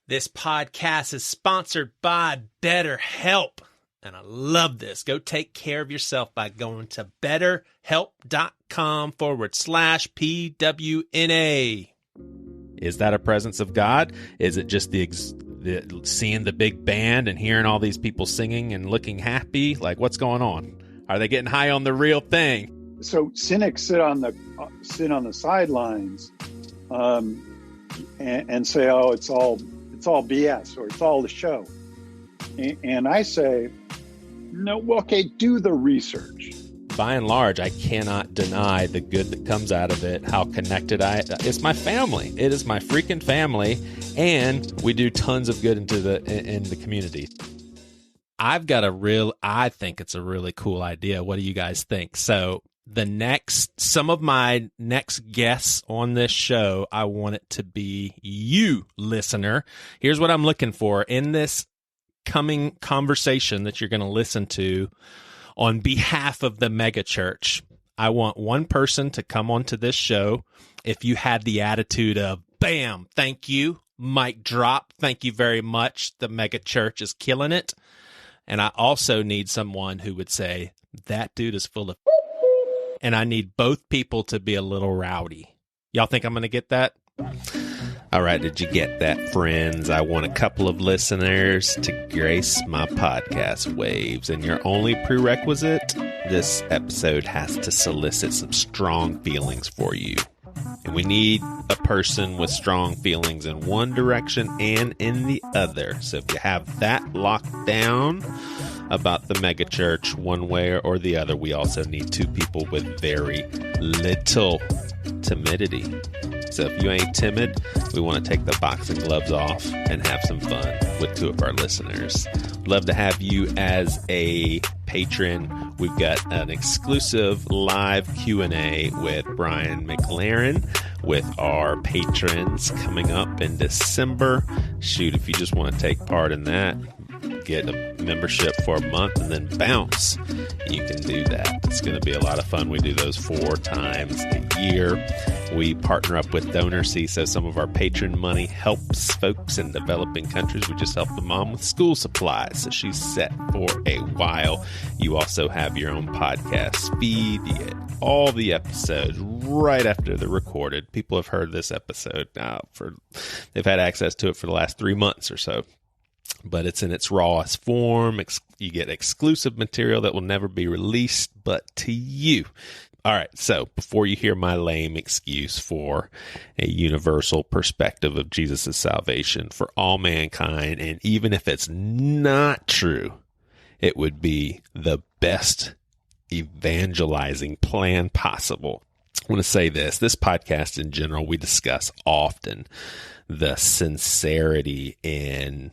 This podcast is sponsored by BetterHelp. And I love this. Go take care of yourself by going to betterhelp.com/PWNA. Is that a presence of God? Is it just the seeing the big band and hearing all these people singing and looking happy? Like, what's going on? Are they getting high on the real thing? So cynics sit on the sidelines and say, "Oh, it's all BS," or "It's all the show." And I say, no, okay, do the research. By and large, I cannot deny the good that comes out of it, how connected it's my family. It is my freaking family, and we do tons of good in the community. I think it's a really cool idea. What do you guys think? So some of my next guests on this show, I want it to be you, listener. Here's what I'm looking for in this coming conversation that you're going to listen to on behalf of the mega church. I want one person to come onto this show. If you had the attitude of, bam, thank you, mic drop, thank you very much, the mega church is killing it. And I also need someone who would say, that dude is full of and I need both people to be a little rowdy. Y'all think I'm going to get that? All right, did you get that, friends? I want a couple of listeners to grace my podcast waves. And your only prerequisite, this episode has to solicit some strong feelings for you. And we need a person with strong feelings in one direction and in the other. So if you have that locked down about the megachurch one way or the other, we also need two people with very little timidity. So if you ain't timid, we want to take the boxing gloves off and have some fun with two of our listeners. Love to have you as a patron. We've got an exclusive live Q&A with Brian McLaren with our patrons coming up in December. Shoot, if you just want to take part in that, get a membership for a month and then bounce, you can do that. It's going to be a lot of fun. We do those 4 times a year. We partner up with DonorSee, so some of our patron money helps folks in developing countries. We just helped the mom with school supplies, so she's set for a while. You also have your own podcast feed. You get all the episodes right after they're recorded. People have heard this episode now. They've had access to it for the last 3 months or so. But it's in its rawest form. You get exclusive material that will never be released but to you. All right, so before you hear my lame excuse for a universal perspective of Jesus' salvation for all mankind, and even if it's not true, it would be the best evangelizing plan possible. I want to say this podcast in general, we discuss often the sincerity in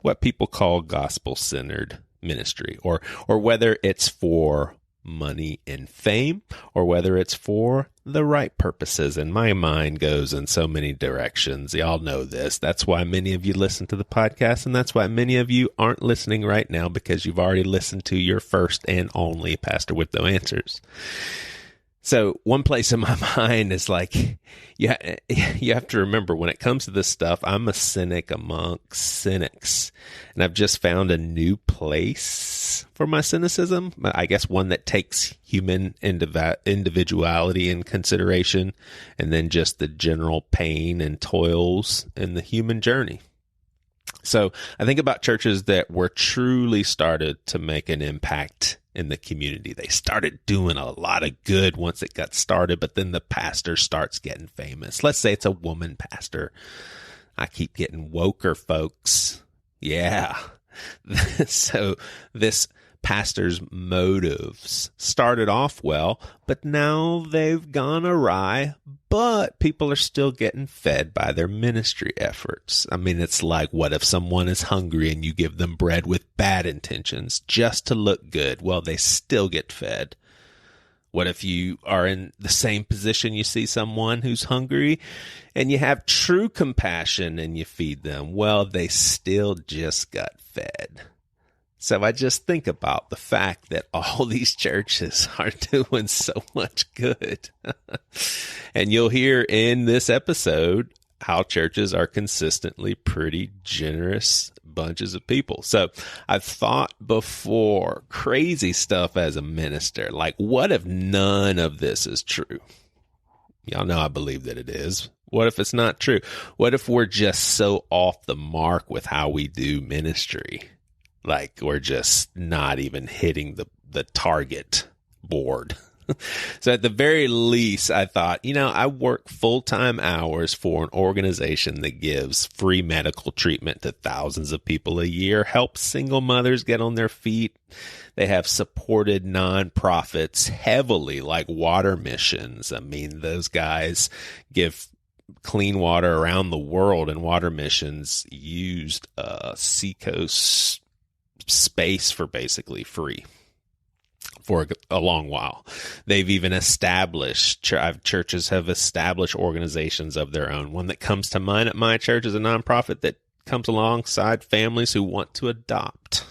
what people call gospel-centered ministry, or whether it's for money and fame, or whether it's for the right purposes. And my mind goes in so many directions. Y'all know this. That's why many of you listen to the podcast, and that's why many of you aren't listening right now, because you've already listened to your first and only Pastor with No Answers. So one place in my mind is like, you have to remember, when it comes to this stuff, I'm a cynic amongst cynics. And I've just found a new place for my cynicism. I guess one that takes human individuality in consideration, and then just the general pain and toils in the human journey. So I think about churches that were truly started to make an impact in the community. They started doing a lot of good once it got started, but then the pastor starts getting famous. Let's say it's a woman pastor. I keep getting woker, folks. Yeah. So this pastor's motives started off well, but now they've gone awry, but people are still getting fed by their ministry efforts. I mean, it's like, what if someone is hungry and you give them bread with bad intentions just to look good? Well, they still get fed. What if you are in the same position, you see someone who's hungry and you have true compassion and you feed them? Well, they still just got fed. So I just think about the fact that all these churches are doing so much good. And you'll hear in this episode how churches are consistently pretty generous bunches of people. So I've thought before, crazy stuff as a minister, like what if none of this is true? Y'all know I believe that it is. What if it's not true? What if we're just so off the mark with how we do ministry? Like we're just not even hitting the target board. So at the very least, I thought, I work full-time hours for an organization that gives free medical treatment to thousands of people a year, helps single mothers get on their feet. They have supported nonprofits heavily, like water missions. I mean, those guys give clean water around the world, and water missions used Seacoast space for basically free for a long while. They've even established, churches have established organizations of their own. One that comes to mind at my church is a nonprofit that comes alongside families who want to adopt.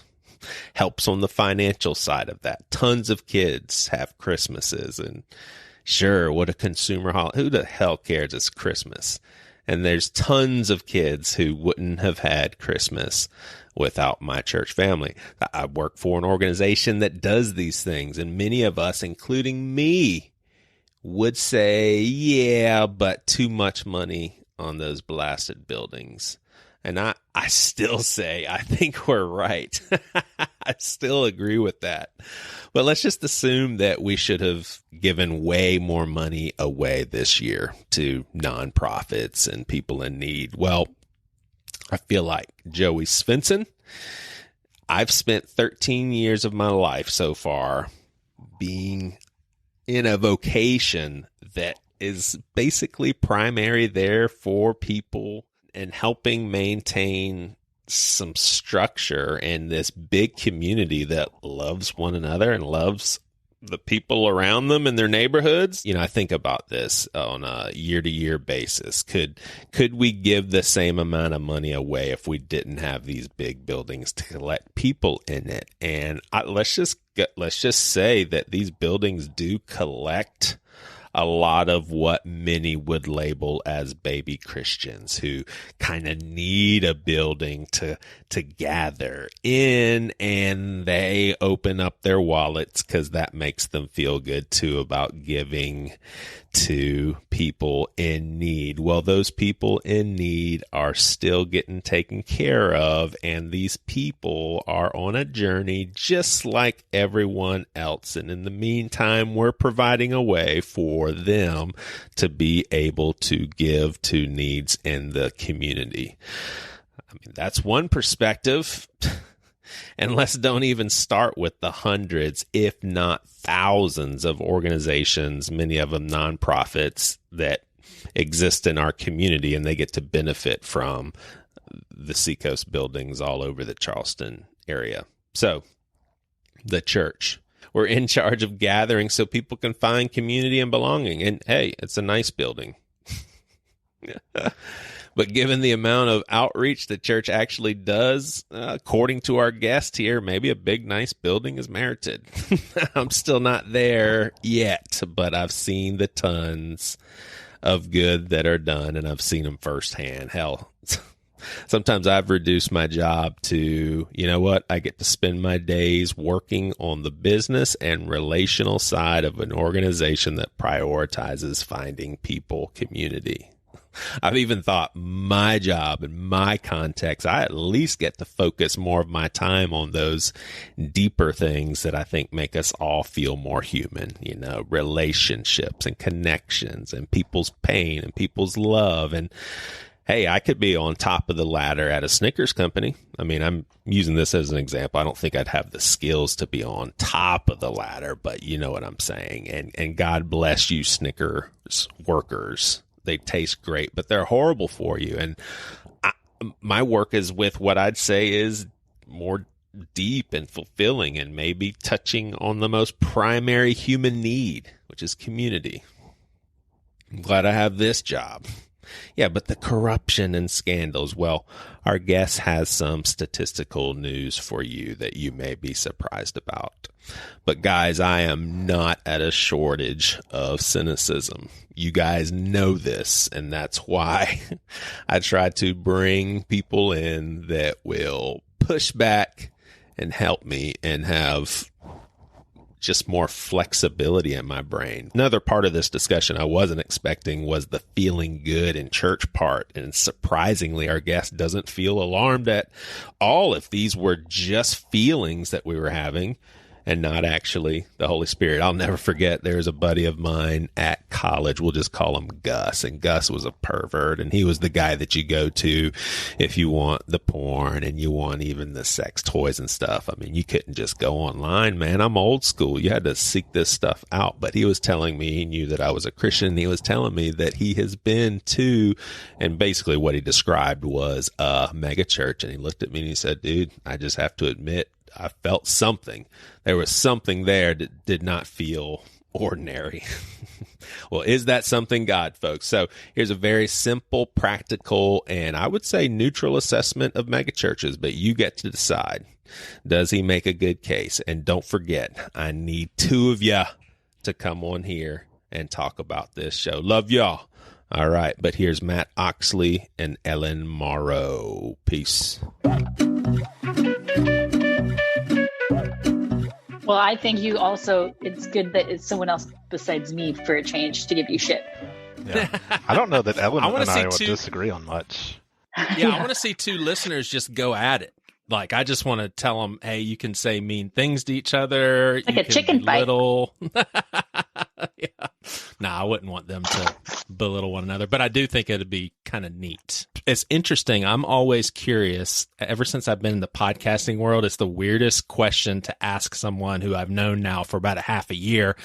Helps on the financial side of that. Tons of kids have Christmases, and sure, what a consumer holiday. Who the hell cares it's Christmas? And there's tons of kids who wouldn't have had Christmas without my church family. I work for an organization that does these things, and many of us, including me, would say, yeah, but too much money on those blasted buildings. And I still say, I think we're right. I still agree with that. But let's just assume that we should have given way more money away this year to nonprofits and people in need. Well, I feel like Joey Svendsen. I've spent 13 years of my life so far being in a vocation that is basically primary there for people and helping maintain some structure in this big community that loves one another and loves the people around them in their neighborhoods. I think about this on a year-to-year basis. Could we give the same amount of money away if we didn't have these big buildings to let people in it? And let's just say that these buildings do collect a lot of what many would label as baby Christians who kind of need a building to gather in, and they open up their wallets because that makes them feel good too about giving to people in need. Well, those people in need are still getting taken care of, and these people are on a journey just like everyone else. And in the meantime, we're providing a way for them to be able to give to needs in the community. I mean, that's one perspective. And let's don't even start with the hundreds, if not thousands of organizations, many of them nonprofits that exist in our community, and they get to benefit from the Seacoast buildings all over the Charleston area. So the church, we're in charge of gathering so people can find community and belonging. And hey, it's a nice building. But given the amount of outreach the church actually does, according to our guest here, maybe a big, nice building is merited. I'm still not there yet, but I've seen the tons of good that are done, and I've seen them firsthand. Hell, sometimes I've reduced my job to, I get to spend my days working on the business and relational side of an organization that prioritizes finding people community. I've even thought my job and my context, I at least get to focus more of my time on those deeper things that I think make us all feel more human, relationships and connections and people's pain and people's love. And hey, I could be on top of the ladder at a Snickers company. I mean, I'm using this as an example. I don't think I'd have the skills to be on top of the ladder, but you know what I'm saying. And God bless you, Snickers workers. They taste great, but they're horrible for you. And my work is with what I'd say is more deep and fulfilling and maybe touching on the most primary human need, which is community. I'm glad I have this job. Yeah, but the corruption and scandals. Well, our guest has some statistical news for you that you may be surprised about. But guys, I am not at a shortage of cynicism. You guys know this, and that's why I try to bring people in that will push back and help me and have just more flexibility in my brain. Another part of this discussion I wasn't expecting was the feeling good in church part. And surprisingly, our guest doesn't feel alarmed at all if these were just feelings that we were having and not actually the Holy Spirit. I'll never forget, there's a buddy of mine at college. We'll just call him Gus. And Gus was a pervert. And he was the guy that you go to if you want the porn and you want even the sex toys and stuff. I mean, you couldn't just go online, man. I'm old school. You had to seek this stuff out. But he was telling me he knew that I was a Christian. He was telling me that he has been to, and basically what he described was a mega church. And he looked at me and he said, dude, I just have to admit, I felt something. There was something there that did not feel ordinary. Well, is that something God, folks? So here's a very simple, practical, and I would say neutral assessment of megachurches, but you get to decide. Does he make a good case? And don't forget, I need 2 of you to come on here and talk about this show. Love y'all. All right, but here's Matt Oxley and Ellen Morrow. Peace. Well, I think it's good that it's someone else besides me for a change to give you shit. Yeah. I don't know that Ellen and I would disagree on much. Yeah, I want to see 2 listeners just go at it. Like, I just want to tell them, hey, you can say mean things to each other. Like a chicken fight. Yeah. No, I wouldn't want them to belittle one another, but I do think it'd be kind of neat. It's interesting. I'm always curious. Ever since I've been in the podcasting world, it's the weirdest question to ask someone who I've known now for about a half a year.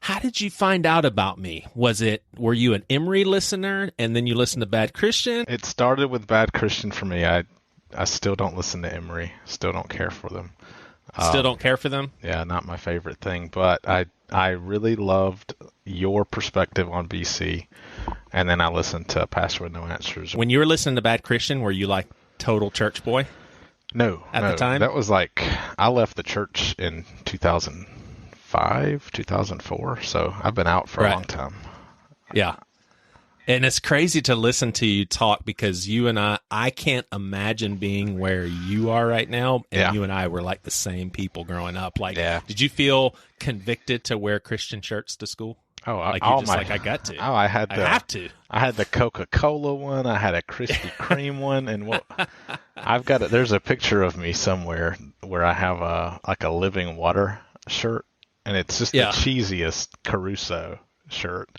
How did you find out about me? Were you an Emery listener and then you listened to Bad Christian? It started with Bad Christian for me. I still don't listen to Emery. Still don't care for them. Still don't care for them? Yeah, not my favorite thing. But I really loved your perspective on BC. And then I listened to Pastor with No Answers. When you were listening to Bad Christian, were you like total church boy? No. At the time? That was like, I left the church in 2005, 2004. So I've been out for a long time. Yeah. And it's crazy to listen to you talk because you and I can't imagine being where you are right now. And you and I were like the same people growing up. Like, did you feel convicted to wear Christian shirts to school? Oh, like you're just like, I got to. Oh, I have to. I had the Coca-Cola one. I had a Krispy Kreme one. And I've got there's a picture of me somewhere where I have a Living Water shirt. And it's just the cheesiest Caruso shirt.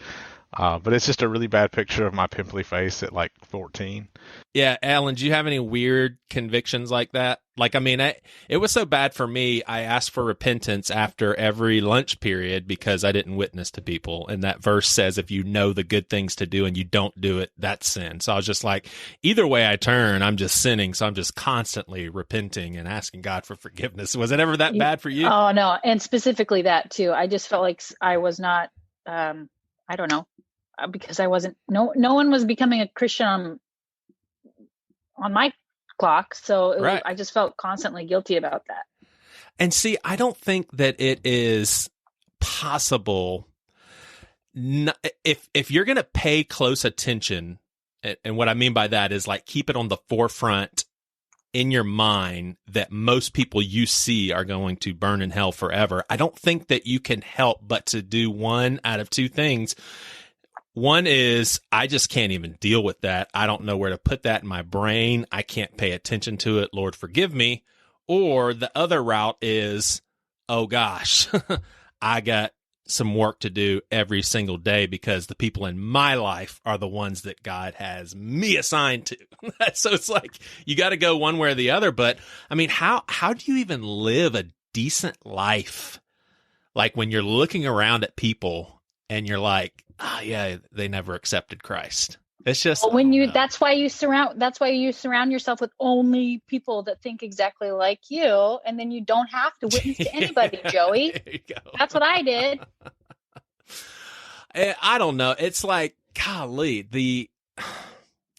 But it's just a really bad picture of my pimply face at like 14. Yeah, Alan, do you have any weird convictions like that? Like, I mean, it was so bad for me, I asked for repentance after every lunch period because I didn't witness to people. And that verse says, if you know the good things to do and you don't do it, that's sin. So I was just like, either way I turn, I'm just sinning. So I'm just constantly repenting and asking God for forgiveness. Was it ever that bad for you? Oh, no. And specifically that too. I just felt like I was not, I don't know. Because I wasn't, no one was becoming a Christian on my clock. So I just felt constantly guilty about that. And see, I don't think that it is possible. If you're going to pay close attention, and what I mean by that is like keep it on the forefront in your mind that most people you see are going to burn in hell forever. I don't think that you can help but to do one out of 2 things. One is I just can't even deal with that. I don't know where to put that in my brain. I can't pay attention to it. Lord, forgive me. Or the other route is, oh gosh, I got some work to do every single day because the people in my life are the ones that God has me assigned to. So it's like you got to go one way or the other. But I mean, how do you even live a decent life? Like when you're looking around at people and you're like, yeah, they never accepted Christ. It's just that's why you surround yourself with only people that think exactly like you, and then you don't have to witness to anybody, Joey. There you go. That's what I did. I don't know. It's like, golly,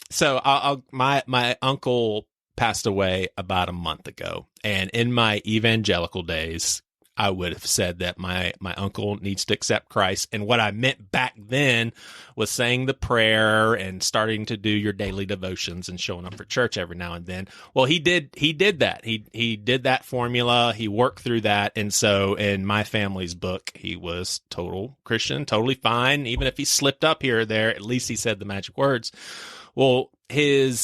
So my uncle passed away about a month ago, and in my evangelical days, I would have said that my uncle needs to accept Christ. And what I meant back then was saying the prayer and starting to do your daily devotions and showing up for church every now and then. Well, he did that. He did that formula. He worked through that. And so in my family's book, he was total Christian, totally fine. Even if he slipped up here or there, at least he said the magic words. Well, there's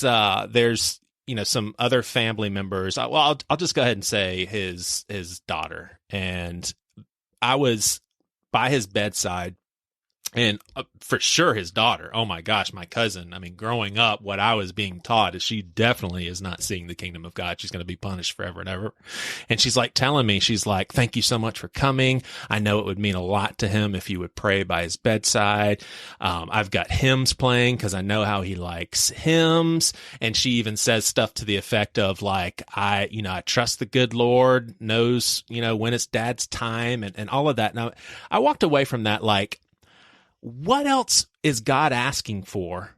some other family members. I'll just go ahead and say his daughter. And I was by his bedside, and for sure his daughter. Oh my gosh, my cousin. I mean, growing up, what I was being taught is she definitely is not seeing the kingdom of God. She's going to be punished forever and ever. And she's like telling me, she's like, thank you so much for coming. I know it would mean a lot to him if you would pray by his bedside. I've got hymns playing because I know how he likes hymns. And she even says stuff to the effect of like, I trust the good Lord knows, when it's dad's time and all of that. Now I walked away from that like, what else is God asking for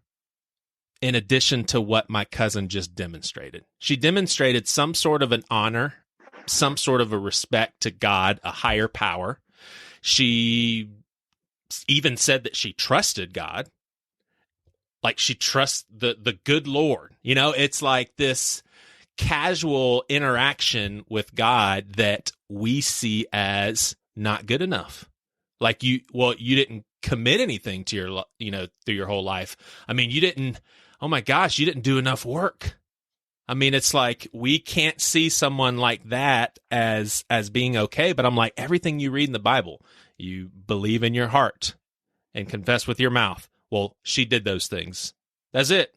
in addition to what my cousin just demonstrated? She demonstrated some sort of an honor, some sort of a respect to God, a higher power. She even said that she trusted God, like she trusts the good Lord. It's like this casual interaction with God that we see as not good enough. Like you didn't commit anything to your, through your whole life. I mean, you didn't do enough work. I mean, it's like we can't see someone like that as being okay. But I'm like, everything you read in the Bible, you believe in your heart and confess with your mouth. Well, she did those things. That's it.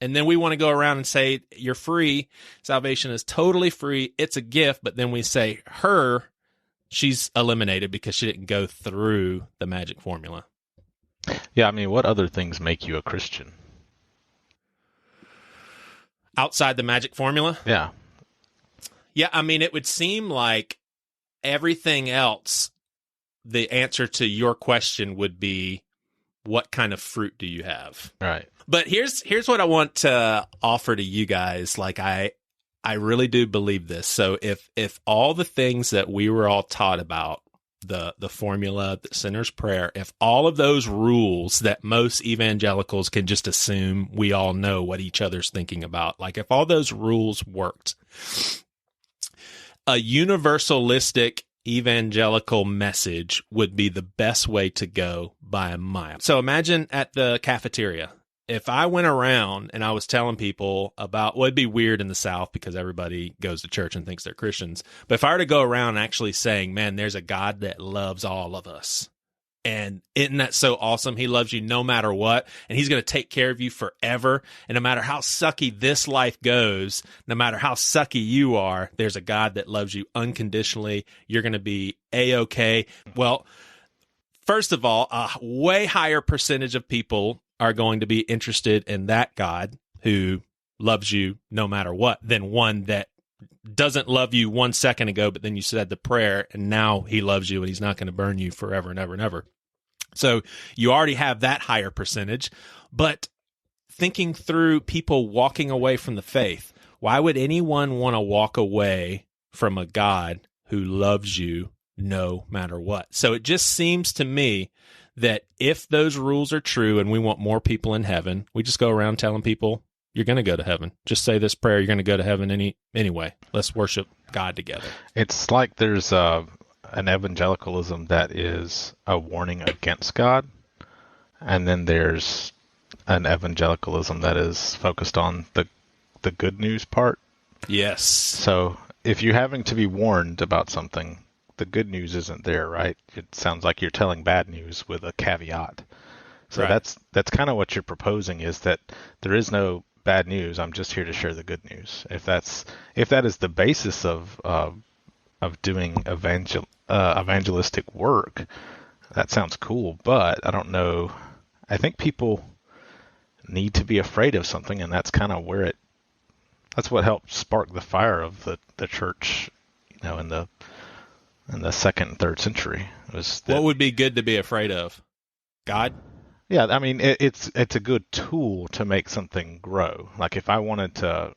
And then we want to go around and say, you're free. Salvation is totally free. It's a gift. But then we say she's eliminated because she didn't go through the magic formula. Yeah, I mean, what other things make you a Christian? Outside the magic formula? Yeah. Yeah, I mean, it would seem like everything else, the answer to your question would be, what kind of fruit do you have? Right. But here's what I want to offer to you guys. Like, I really do believe this. So if all the things that we were all taught about, the formula, the sinner's prayer, if all of those rules that most evangelicals can just assume we all know what each other's thinking about, like if all those rules worked, a universalistic evangelical message would be the best way to go by a mile. So imagine at the cafeteria, if I went around and I was telling people about, well, it'd be weird in the South because everybody goes to church and thinks they're Christians. But if I were to go around actually saying, man, there's a God that loves all of us. And isn't that so awesome? He loves you no matter what. And he's going to take care of you forever. And no matter how sucky this life goes, no matter how sucky you are, there's a God that loves you unconditionally. You're going to be A-okay. Well, first of all, a way higher percentage of people are going to be interested in that God who loves you no matter what than one that doesn't love you 1 second ago, but then you said the prayer and now he loves you and he's not going to burn you forever and ever and ever. So you already have that higher percentage. But thinking through people walking away from the faith, why would anyone want to walk away from a God who loves you no matter what? So it just seems to me that if those rules are true and we want more people in heaven, we just go around telling people, you're going to go to heaven. Just say this prayer, you're going to go to heaven anyway. Let's worship God together. It's like there's an evangelicalism that is a warning against God, and then there's an evangelicalism that is focused on the good news part. Yes. So if you're having to be warned about something, the good news isn't there, right? It sounds like you're telling bad news with a caveat. So right. That's kind of what you're proposing, is that there is no bad news. I'm just here to share the good news. If that is the basis of doing evangelistic work, that sounds cool. But I don't know. I think people need to be afraid of something, and that's kind of that's what helped spark the fire of the church, in the 2nd and 3rd century. What would be good to be afraid of? God? Yeah, I mean, it's a good tool to make something grow. Like if I wanted to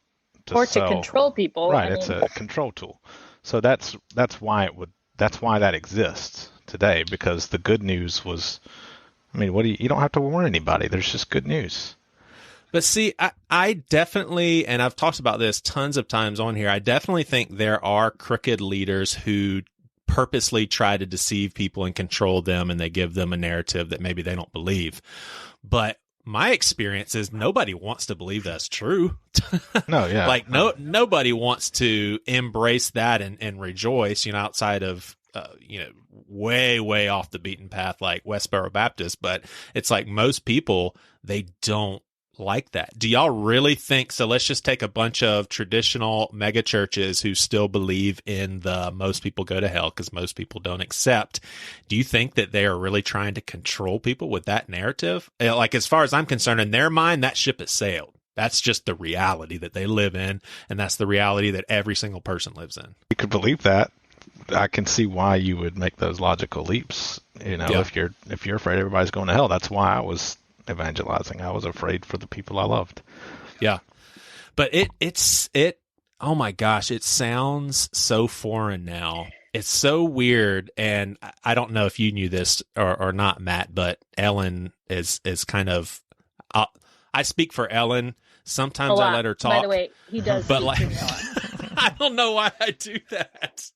or sell, to control people. right, I it's mean, a control tool. So that's why that exists today, because the good news was, I mean, you don't have to warn anybody. There's just good news. But see, I definitely, and I've talked about this tons of times on here, I definitely think there are crooked leaders who purposely try to deceive people and control them, and they give them a narrative that maybe they don't believe. But my experience is nobody wants to believe that's true. No, yeah. Like nobody wants to embrace that and rejoice, outside of, way, way off the beaten path, like Westboro Baptist. But it's like most people, they don't like that. Do y'all really think so? Let's just take a bunch of traditional mega churches who still believe in the most people go to hell because most people don't accept. Do you think that they are really trying to control people with that narrative? Like, as far as I'm concerned, in their mind, that ship has sailed. That's just the reality that they live in, and that's the reality that every single person lives in. You could believe that. I can see why you would make those logical leaps. Yeah. If you're afraid everybody's going to hell, that's why I was evangelizing. I was afraid for the people I loved. Yeah. But it's oh my gosh, it sounds so foreign now. It's so weird. And I don't know if you knew this or not, Matt, but Ellen is kind of, I speak for Ellen. Sometimes I let her talk. By the way, he does. But like, I don't know why I do that.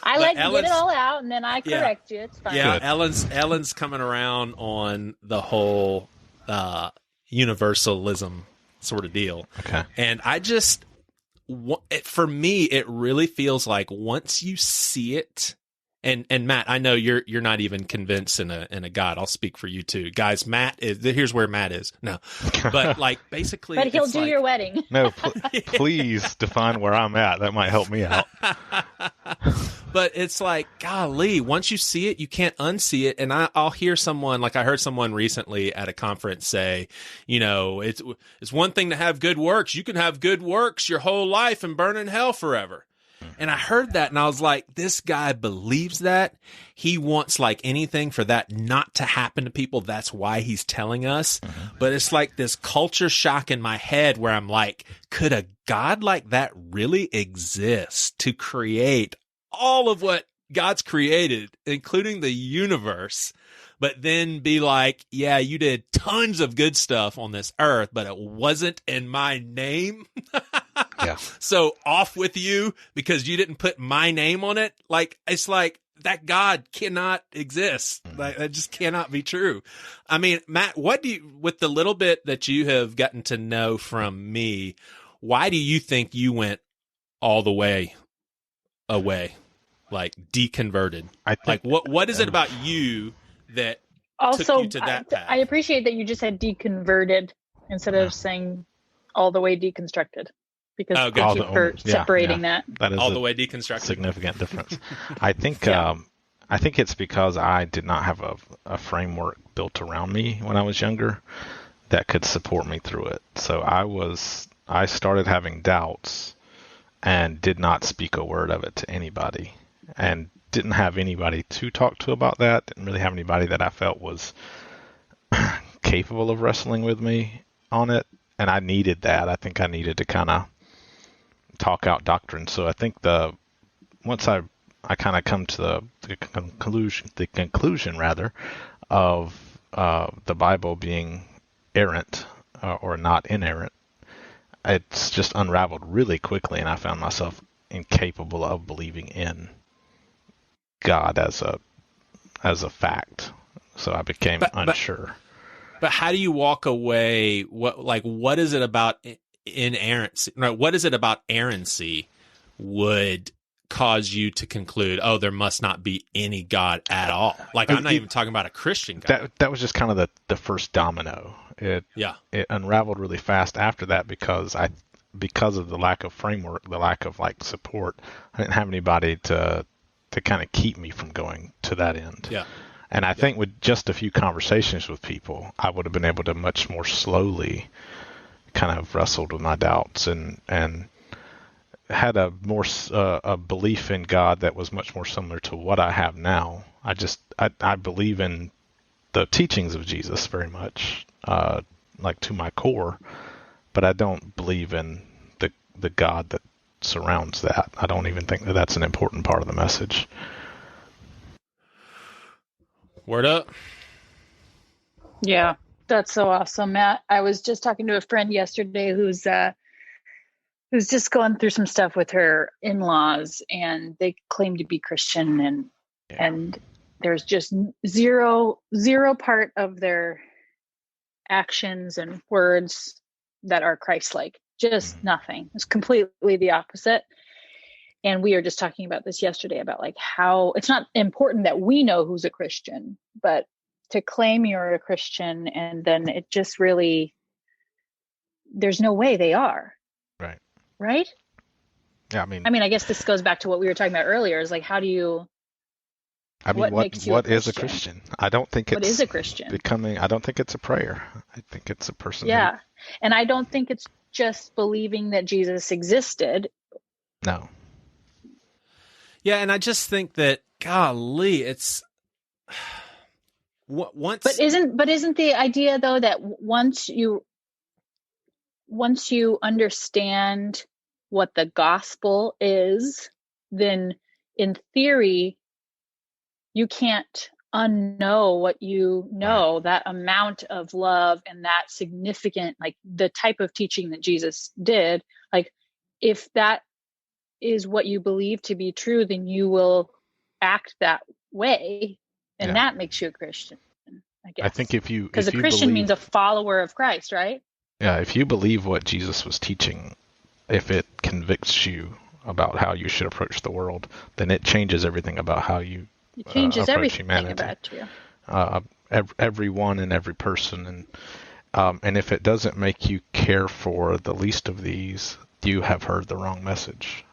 I let you get it all out, and then I correct you. It's fine. Yeah, Ellen's coming around on the whole universalism sort of deal. Okay. And I just, for me, it really feels like once you see it, and Matt, I know you're not even convinced in a God. I'll speak for you too, guys. Here's where Matt is. No, but like basically, but he'll do your wedding. No, please define where I'm at. That might help me out. But it's like, golly, once you see it, you can't unsee it. And I'll hear someone, like I heard someone recently at a conference say, it's one thing to have good works. You can have good works your whole life and burn in hell forever. And I heard that and I was like, this guy believes that. He wants like anything for that not to happen to people. That's why he's telling us. But it's like this culture shock in my head where I'm like, could a God like that really exist to create all of what God's created, including the universe, but then be like, yeah, you did tons of good stuff on this earth, but it wasn't in my name. Yeah. So off with you because you didn't put my name on it. Like, it's like that God cannot exist. Like, that just cannot be true. I mean, Matt, with the little bit that you have gotten to know from me, why do you think you went all the way away, like deconverted? I think, like, what is it about you that also took you to that path? I appreciate that you just said deconverted instead of saying all the way deconstructed, because thank you for separating that. That is all the way deconstructed. Significant difference. I think it's because I did not have a framework built around me when I was younger that could support me through it. So I started having doubts and did not speak a word of it to anybody, and didn't have anybody to talk to about that. Didn't really have anybody that I felt was capable of wrestling with me on it. And I needed that. I think I needed to kind of talk out doctrine. So I think once I kind of come to the conclusion rather of the Bible being errant or not inerrant, it's just unraveled really quickly, and I found myself incapable of believing in God as a fact. So I became unsure. But how do you walk away? What is it about inerrancy? No, what is it about errancy would cause you to conclude, oh, there must not be any God at all? Like, I'm not even talking about a Christian God. That was just kind of the first domino. It unraveled really fast after that because of the lack of framework, the lack of like support. I didn't have anybody to kind of keep me from going to that end. Yeah. And I think with just a few conversations with people, I would have been able to much more slowly kind of wrestled with my doubts and had a belief in God that was much more similar to what I have now. I believe in the teachings of Jesus very much, like to my core, but I don't believe in the God that surrounds that. I don't even think that that's an important part of the message. Word up. Yeah, that's so awesome, Matt. I was just talking to a friend yesterday who's just going through some stuff with her in-laws, and they claim to be Christian, and there's just zero part of their actions and words that are Christ-like. Just nothing. It's completely the opposite. And we were just talking about this yesterday about like how it's not important that we know who's a Christian, but to claim you're a Christian and then it just really, there's no way they are. Right. Right? Yeah, I mean, I guess this goes back to what we were talking about earlier, is like, how do you, what makes you what a is a Christian? I don't think what is a Christian? I don't think it's a prayer. I think it's a person. Yeah. And I don't think it's just believing that Jesus existed. No. Yeah, and I just think that, golly, it's once. But isn't the idea though that once you understand what the gospel is, then in theory you can't unknow what you know, that amount of love and that significant, like the type of teaching that Jesus did. Like if that is what you believe to be true, then you will act that way, and that makes you a Christian, I guess. I think because a Christian means a follower of Christ, right? Yeah, if you believe what Jesus was teaching, if it convicts you about how you should approach the world, then it changes everything about how you it changes approach everything humanity. About you. Everyone and every person, and if it doesn't make you care for the least of these, you have heard the wrong message.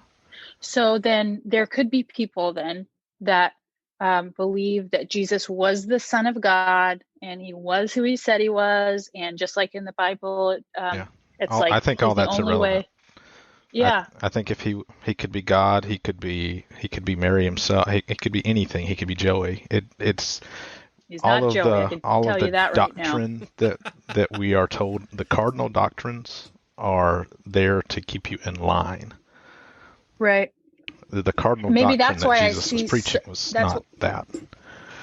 So then there could be people then that believe that Jesus was the Son of God and he was who he said he was, and just like in the Bible, it's like I think all that's irrelevant. Yeah, I think if he could be God, he could be Mary himself. He could be anything. He could be Joey. It's he's all not of Joey. the I can all tell of you the that right now. doctrine that we are told. The cardinal doctrines are there to keep you in line. Right. The cardinal Maybe doctrine that's that why Jesus was preaching was not that.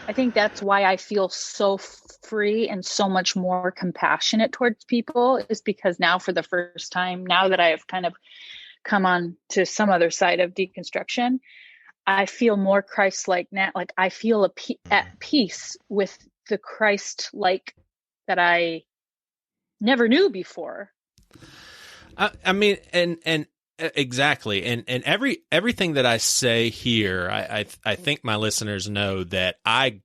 I think that's why I feel so free and so much more compassionate towards people, is because now for the first time, now that I have kind of come on to some other side of deconstruction, I feel more Christ-like now. Like I feel at peace with the Christ-like that I never knew before. I mean, and exactly, and everything that I say here, I think my listeners know that I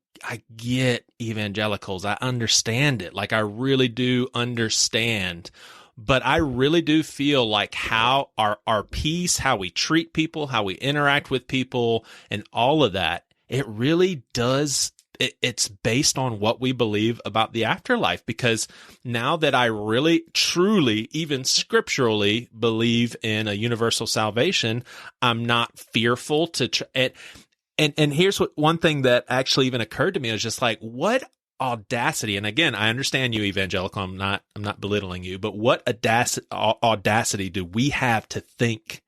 get evangelicals. I understand it. Like I really do understand. But I really do feel like how our peace, how we treat people, how we interact with people, and all of that, it really does. It's based on what we believe about the afterlife. Because now that I really, truly, even scripturally believe in a universal salvation, I'm not fearful to. And here's one thing that actually even occurred to me. I was just like, what audacity, and again, I understand you, evangelical. I'm not belittling you, but what audacity do we have to think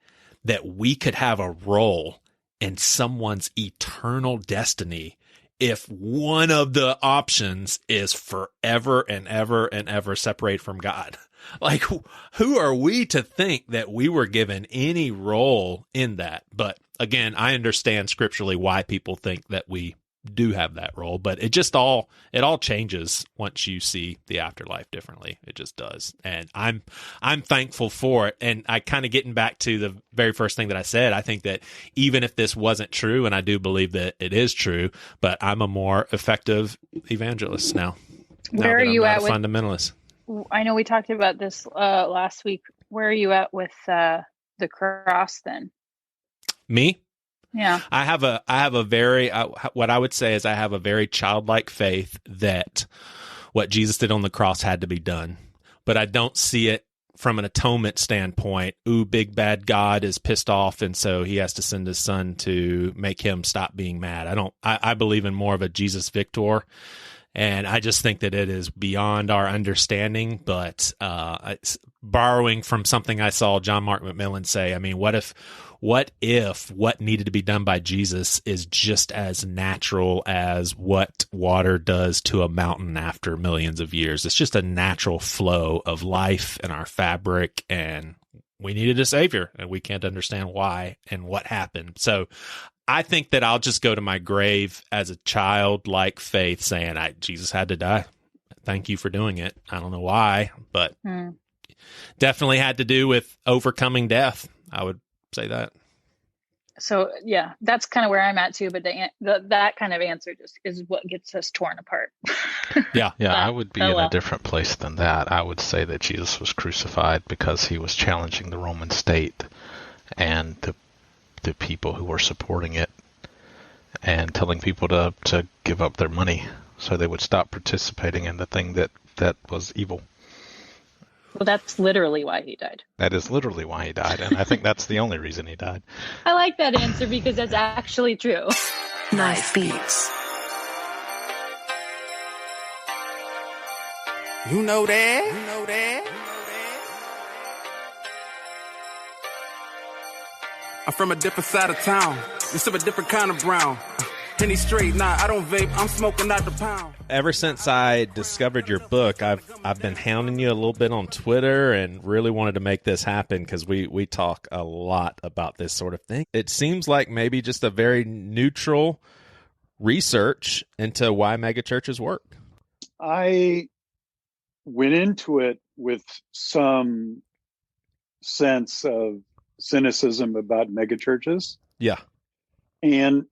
that we could have a role in someone's eternal destiny if one of the options is forever and ever and ever separate from God? Like, who are we to think that we were given any role in that? But again, I understand scripturally why people think that we do have that role, but it all changes once you see the afterlife differently. It just does. And I'm thankful for it. And I kind of getting back to the very first thing that I said, I think that even if this wasn't true, and I do believe that it is true, but I'm a more effective evangelist now. Where are you at with fundamentalist? I know we talked about this last week. Where are you at with the cross then? Me? Yeah. I have a very, what I would say is I have a very childlike faith that what Jesus did on the cross had to be done, but I don't see it from an atonement standpoint. Ooh, big bad God is pissed off, and so he has to send his son to make him stop being mad. I believe in more of a Jesus victor. And I just think that it is beyond our understanding. But it's borrowing from something I saw John Mark McMillan say, I mean, what if what needed to be done by Jesus is just as natural as what water does to a mountain after millions of years? It's just a natural flow of life in our fabric, and we needed a savior, and we can't understand why and what happened. So I think that I'll just go to my grave as a childlike faith saying, Jesus had to die. Thank you for doing it. I don't know why, but definitely had to do with overcoming death. I would say that. So yeah, that's kind of where I'm at too. But that kind of answer just is what gets us torn apart. Yeah. I would be in a different place than that. I would say that Jesus was crucified because he was challenging the Roman state and the people who were supporting it, and telling people to give up their money so they would stop participating in the thing that was evil. Well, that's literally why he died. That is literally why he died, and I think that's the only reason he died. I like that answer because that's actually true. Knife Beats. You know that. I'm from a different side of town. You sip a different kind of brown. Penny straight, nah, I don't vape. I'm smoking out the pound. Ever since I discovered your book, I've been hounding you a little bit on Twitter and really wanted to make this happen because we talk a lot about this sort of thing. It seems like maybe just a very neutral research into why megachurches work. I went into it with some sense of cynicism about megachurches. Yeah. And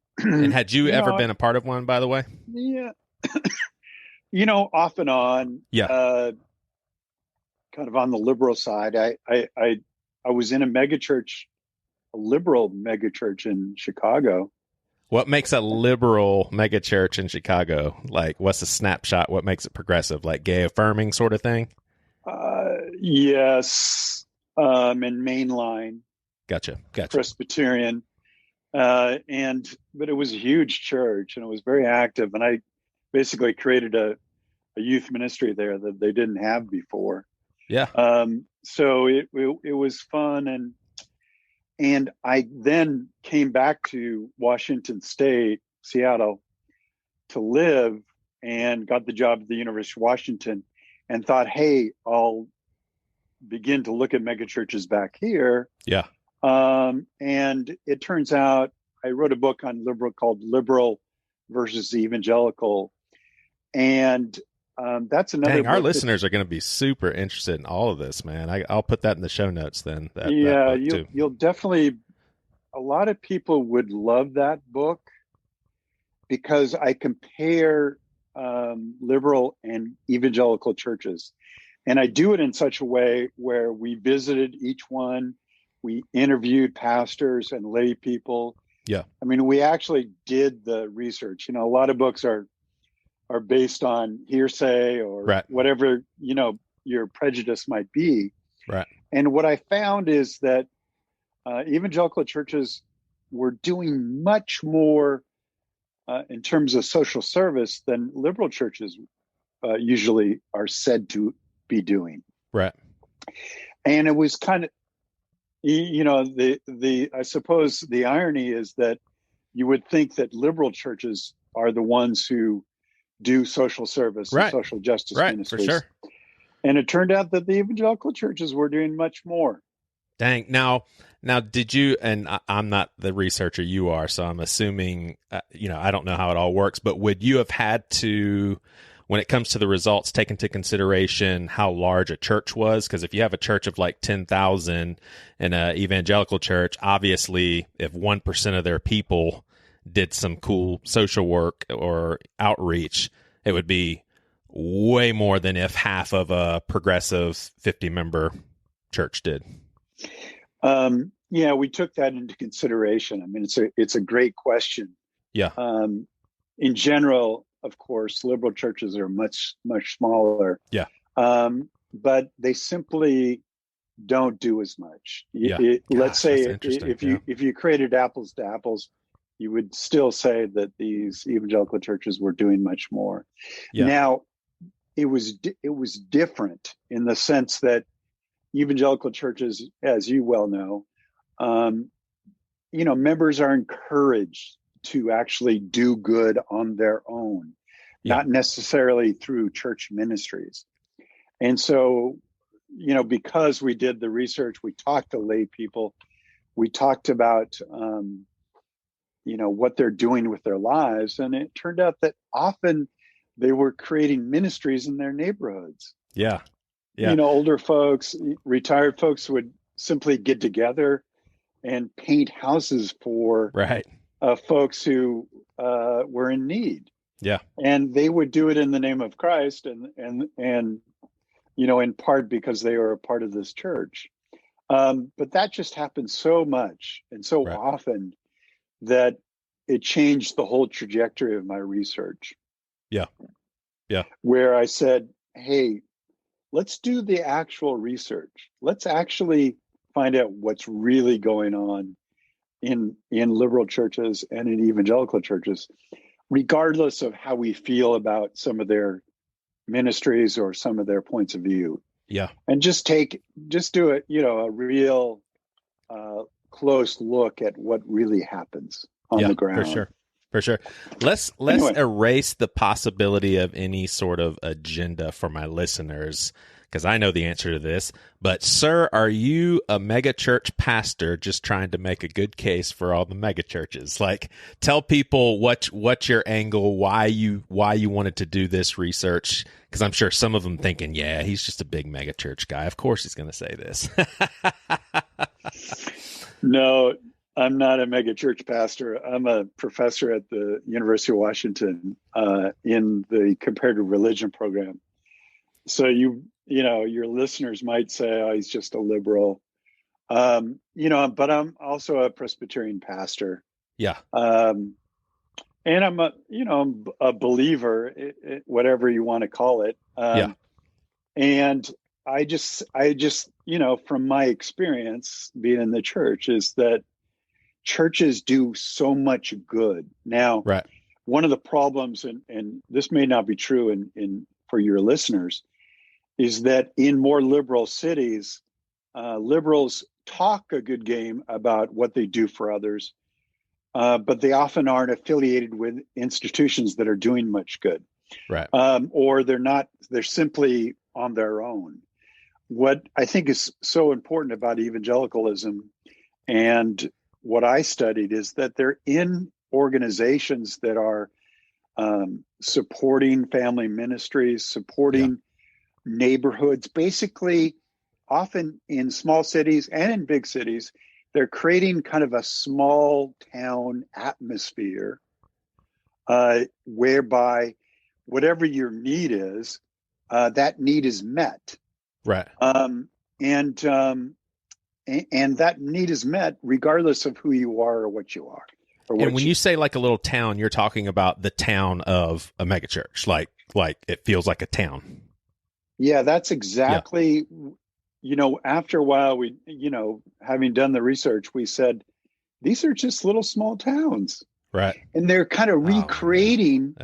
had you ever been a part of one, by the way? Yeah. Off and on. Yeah. Kind of on the liberal side. I was in a liberal megachurch in Chicago. What makes a liberal megachurch in Chicago? Like, what's a snapshot? What makes it progressive? Like gay affirming sort of thing? Yes. And mainline. Gotcha. Presbyterian. But it was a huge church and it was very active. And I basically created a youth ministry there that they didn't have before. Yeah. So it was fun. And I then came back to Washington State, Seattle, to live and got the job at the University of Washington and thought, hey, I'll begin to look at megachurches back here. Yeah. And it turns out I wrote a book on called Liberal versus Evangelical. And that's another. Dang, our listeners are going to be super interested in all of this, man. I'll put that in the show notes then. You'll definitely. A lot of people would love that book because I compare liberal and evangelical churches, and I do it in such a way where we visited each one, we interviewed pastors and lay people. Yeah, I mean, we actually did the research. A lot of books are based on hearsay or whatever, your prejudice might be. Right. And what I found is that evangelical churches were doing much more in terms of social service than liberal churches usually are said to be doing. Right. And it was kind of, I suppose the irony is that you would think that liberal churches are the ones who do social service and social justice ministries. For sure. And it turned out that the evangelical churches were doing much more. Dang. Now did you, and I'm not the researcher you are, so I'm assuming, I don't know how it all works, but would you have had to, when it comes to the results, take into consideration how large a church was? Because if you have a church of like 10,000 in an evangelical church, obviously if 1% of their people did some cool social work or outreach, it would be way more than if half of a progressive 50-member church did. We took that into consideration. I mean, it's a great question. Yeah. In general, of course, liberal churches are much, much smaller. Yeah. But they simply don't do as much. Yeah. Let's say if you created apples to apples, you would still say that these evangelical churches were doing much more. Yeah. Now, it was different in the sense that evangelical churches, as you well know, members are encouraged to actually do good on their own, not necessarily through church ministries. And so, because we did the research, we talked to lay people, we talked about, what they're doing with their lives. And it turned out that often they were creating ministries in their neighborhoods. Yeah. Yeah. Older folks, retired folks would simply get together and paint houses for folks who were in need. Yeah. And they would do it in the name of Christ and in part because they are a part of this church. But that just happened so much and so often that it changed the whole trajectory of my research. Yeah. Yeah. Where I said, hey, let's do the actual research. Let's actually find out what's really going on in liberal churches and in evangelical churches, regardless of how we feel about some of their ministries or some of their points of view. Yeah. And just do it, a real close look at what really happens on the ground. For sure. Let's erase the possibility of any sort of agenda for my listeners, because I know the answer to this. But, sir, are you a mega church pastor just trying to make a good case for all the mega churches? Like, tell people what's your angle, why you wanted to do this research, because I'm sure some of them thinking, yeah, he's just a big mega church guy. Of course he's going to say this. No, I'm not a mega church pastor. I'm a professor at the University of Washington in the comparative religion program. So your listeners might say, oh, he's just a liberal, but I'm also a Presbyterian pastor. Yeah. And I'm a believer, whatever you want to call it. And I just, from my experience being in the church is that churches do so much good. Now, one of the problems, and this may not be true for your listeners, is that in more liberal cities, liberals talk a good game about what they do for others, but they often aren't affiliated with institutions that are doing much good. Right. Or they're simply on their own. What I think is so important about evangelicalism and what I studied is that they're in organizations that are supporting family ministries, supporting neighborhoods, basically often in small cities and in big cities, they're creating kind of a small town atmosphere whereby whatever your need is, that need is met. Right. And that need is met regardless of who you are or what you are. And when you say like a little town, you're talking about the town of a megachurch, like it feels like a town. Yeah, that's exactly, after a while, we, having done the research, we said, these are just little small towns. Right. And they're kind of recreating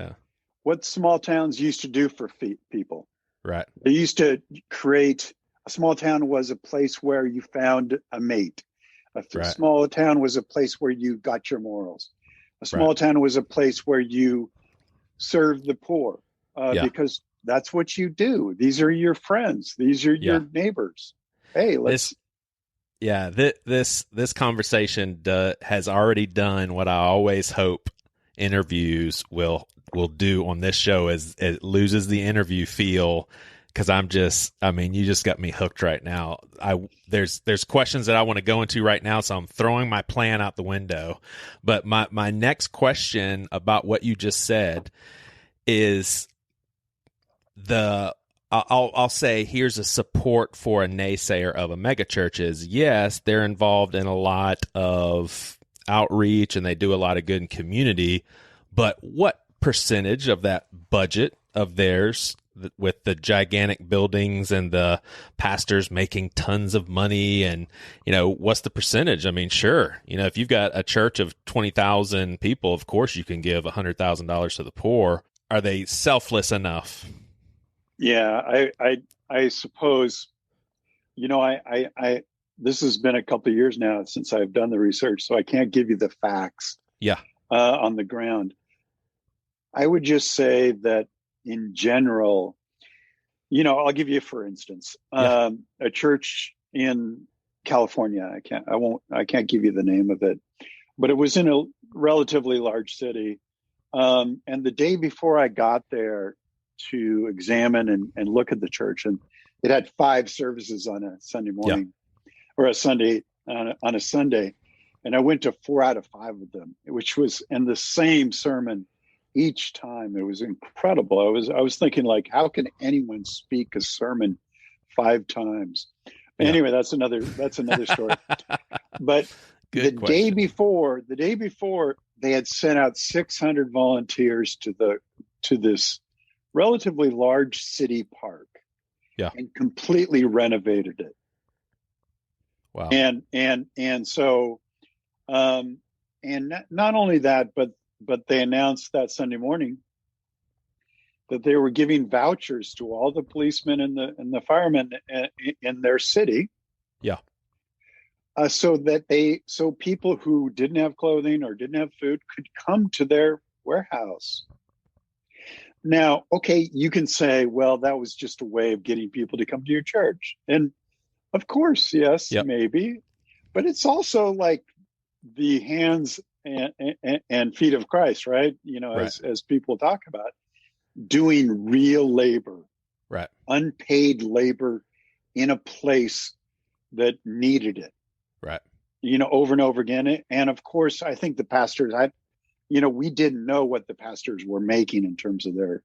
what small towns used to do for people. Right. They used to create, a small town was a place where you found a mate. A small town was a place where you got your morals. A small town was a place where you served the poor because that's what you do. These are your friends. These are your neighbors. Hey, let's. This conversation has already done what I always hope interviews will do on this show, is it loses the interview feel. Because you just got me hooked right now. There's questions that I want to go into right now, so I'm throwing my plan out the window. But my next question about what you just said is I'll say here's a support for a naysayer of a megachurch is, yes, they're involved in a lot of outreach and they do a lot of good in community, but what percentage of that budget of theirs with the gigantic buildings and the pastors making tons of money, and what's the percentage? I mean, sure, if you've got a church of 20,000 people, of course you can give $100,000 to the poor. Are they selfless enough? Yeah, I suppose, I this has been a couple of years now since I've done the research, so I can't give you the facts. Yeah. On the ground. I would just say that in general, I'll give you, for instance, a church in California. I can't give you the name of it, but it was in a relatively large city. And the day before I got there to examine and look at the church, and it had 5 services on a Sunday morning, or a Sunday on a Sunday. And I went to 4 out of 5 of them, which was in the same sermon each time. It was incredible. I was thinking, like, how can anyone speak a sermon 5 times? Yeah. Anyway, that's another story. But the day before, they had sent out 600 volunteers to this relatively large city park, and completely renovated it. Wow. And so, and not only that, but they announced that Sunday morning that they were giving vouchers to all the policemen and the firemen in their city. Yeah. So people who didn't have clothing or didn't have food could come to their warehouse. Now, okay, you can say, well, that was just a way of getting people to come to your church. And of course, yes, maybe. But it's also like the hands and feet of Christ, right? As people talk about, doing real labor, right? Unpaid labor in a place that needed it, right? Over and over again. And of course, I think the pastors, we didn't know what the pastors were making in terms of their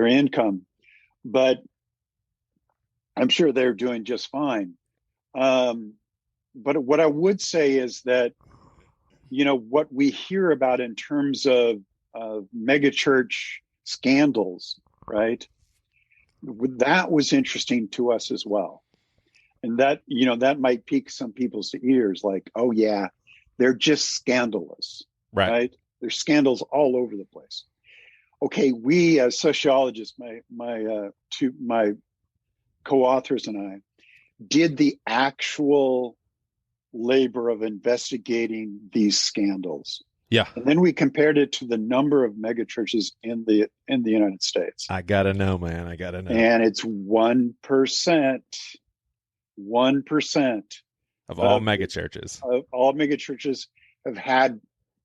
income, but I'm sure they're doing just fine. But what I would say is that, what we hear about in terms of megachurch scandals, right? That was interesting to us as well. And that, that might pique some people's ears, like, oh yeah, they're just scandalous, right? There's scandals all over the place. Okay, we as sociologists, my co-authors and I, did the actual labor of investigating these scandals. Yeah. And then we compared it to the number of megachurches in the United States. I gotta know, man. I gotta know. And it's 1%. 1% of all megachurches. Of all megachurches have had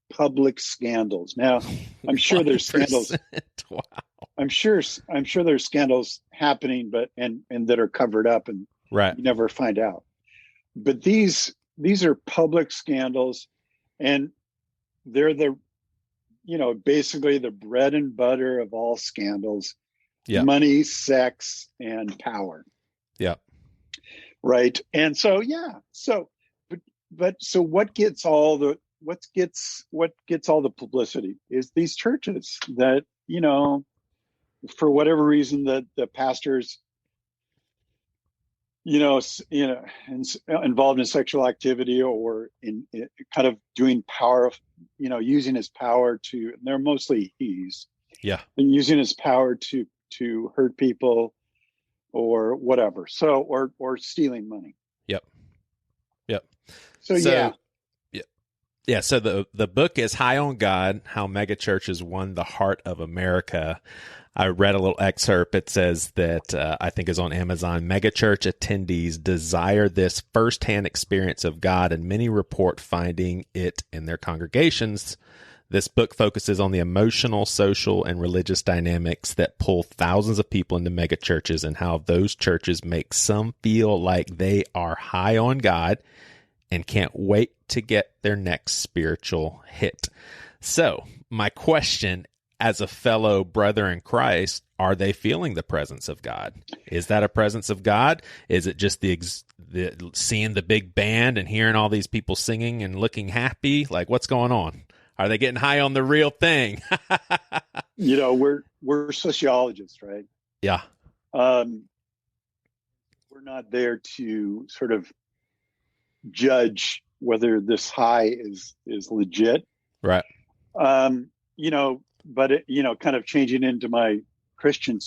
public scandals. Now, I'm sure there's scandals. Wow. I'm sure there's scandals happening, but and that are covered up and you never find out. But these are public scandals, and they're basically the bread and butter of all scandals. Yeah. Money, sex, and power. Yeah. Right. And so, so what gets all the publicity is these churches that, for whatever reason that the pastors, involved in sexual activity or in kind of doing power, using his power to, and they're mostly he's, and using his power to hurt people or whatever. So, or stealing money. Yep. So yeah. Yeah, so the book is High on God, How Megachurches Won the Heart of America. I read a little excerpt. It says that, I think is on Amazon, megachurch attendees desire this firsthand experience of God, and many report finding it in their congregations. This book focuses on the emotional, social, and religious dynamics that pull thousands of people into megachurches and how those churches make some feel like they are high on God and can't wait to get their next spiritual hit. So, my question, as a fellow brother in Christ, are they feeling the presence of God? Is that a presence of God? Is it just the seeing the big band and hearing all these people singing and looking happy? Like, what's going on? Are they getting high on the real thing? We're sociologists, right? Yeah. We're not there to sort of judge whether this high is legit. Right. But kind of changing into my Christian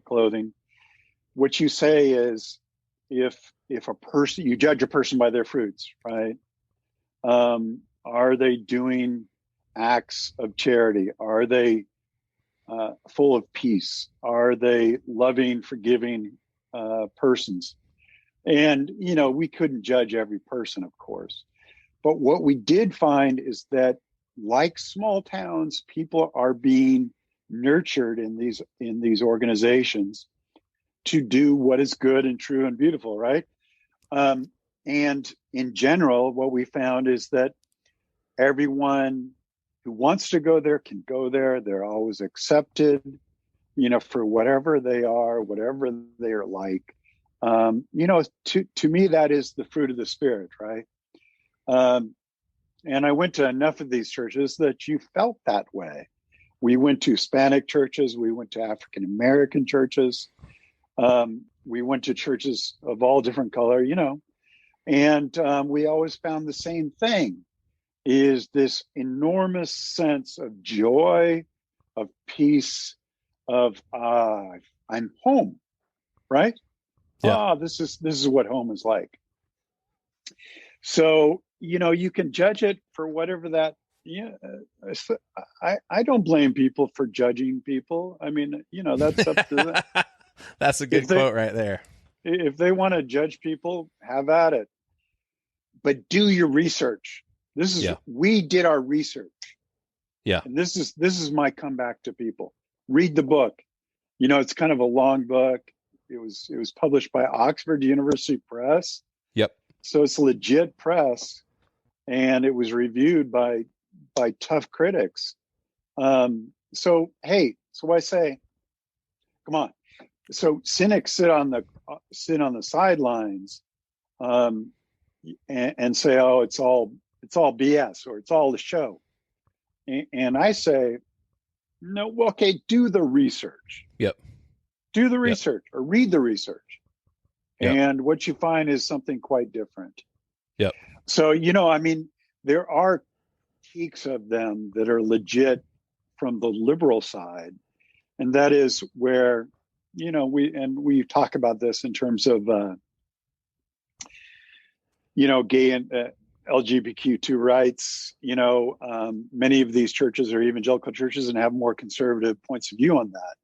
clothing, what you say is, if a person, you judge a person by their fruits, right? Are they doing acts of charity? Are they full of peace? Are they loving, forgiving persons? And, we couldn't judge every person, of course. But what we did find is that, like small towns, people are being nurtured in these organizations to do what is good and true and beautiful, right? And in general, what we found is that everyone who wants to go there can go there. They're always accepted, for whatever they are, whatever they are like. To me, that is the fruit of the Spirit, right? And I went to enough of these churches that you felt that way. We went to Hispanic churches. We went to African American churches. We went to churches of all different color, and we always found the same thing, is this enormous sense of joy, of peace, of I'm home, right? Yeah. This is what home is like. So, you can judge it for whatever that. Yeah, I don't blame people for judging people. I mean, that's up to them. That's a good quote right there. If they want to judge people, have at it. But do your research. We did our research. Yeah. And this is my comeback to people. Read the book. It's kind of a long book. It was published by Oxford University Press. Yep. So it's legit press, and it was reviewed by tough critics. So I say, come on. So cynics sit on the sidelines, and say, oh, it's all BS, or it's all the show. And I say, no, okay, do the research. Yep. Do the research, or read the research. Yep. And what you find is something quite different. Yep. So, there are critiques of them that are legit from the liberal side. And that is where, we talk about this in terms of, gay and LGBTQ rights. Many of these churches are evangelical churches and have more conservative points of view on that.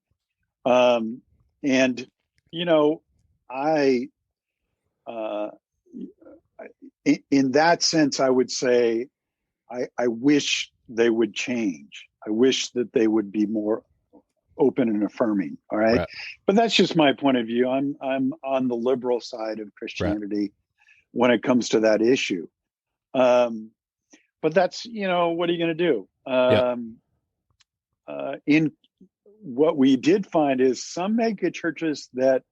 In that sense, I would say, I wish they would change. I wish that they would be more open and affirming. All right. But that's just my point of view. I'm on the liberal side of Christianity when it comes to that issue. But that's, what are you going to do? In what we did find is some mega churches that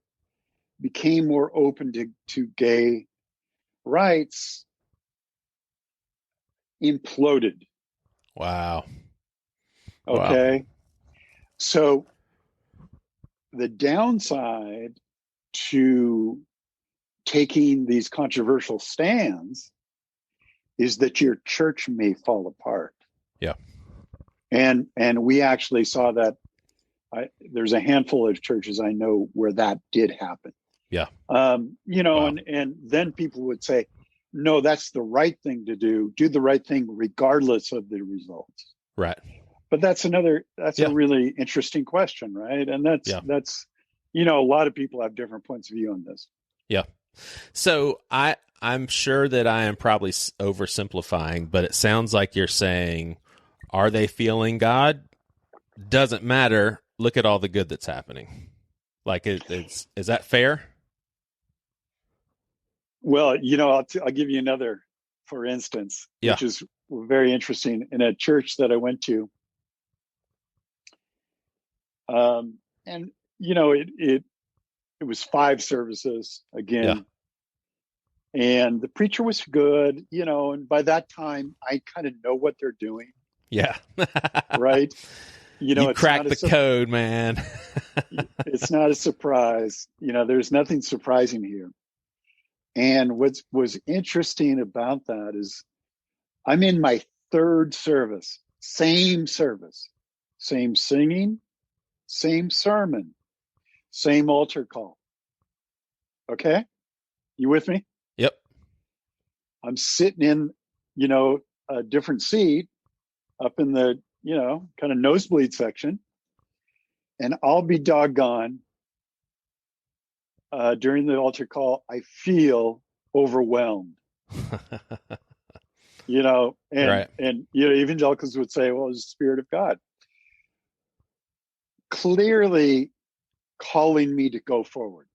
became more open to gay rights imploded. Wow. Okay. Wow. So the downside to taking these controversial stands is that your church may fall apart. Yeah. And we actually saw that. There's a handful of churches I know where that did happen. Yeah. Wow. And then people would say, no, that's the right thing to do. Do the right thing regardless of the results. Right. But that's a really interesting question, right? And that's a lot of people have different points of view on this. Yeah. So I'm sure that I am probably oversimplifying, but it sounds like you're saying, are they feeling God? Doesn't matter. Look at all the good that's happening. Like, is that fair? Well, I'll give you another, for instance, which is very interesting. In a church that I went to, and it was 5 services again, and the preacher was good, and by that time I kind of know what they're doing. Yeah. Right. You know, you cracked the code, man. It's not a surprise. You know, there's nothing surprising here. And what was interesting about that is I'm in my third service, same singing, same sermon, same altar call. Okay? You with me? Yep. I'm sitting in, you know, a different seat up in the, you know, kind of nosebleed section. And I'll be doggone. During the altar call, I feel overwhelmed. You know, and you know, evangelicals would say, well, it's the Spirit of God. Clearly calling me to go forward.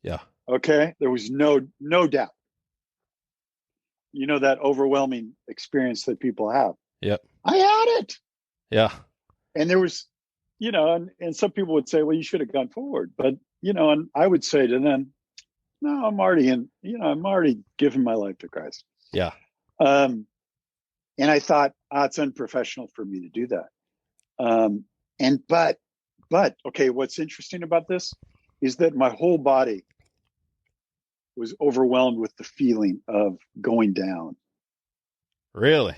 Yeah. Okay. There was no doubt. You know, that overwhelming experience that people have. Yep. I had it. Yeah. And there was, you know, and some people would say, well, you should have gone forward. But, you know, and I would say to them, no, I'm already giving my life to Christ. Yeah. And I thought, it's unprofessional for me to do that. But okay, what's interesting about this is that my whole body was overwhelmed with the feeling of going down. Really?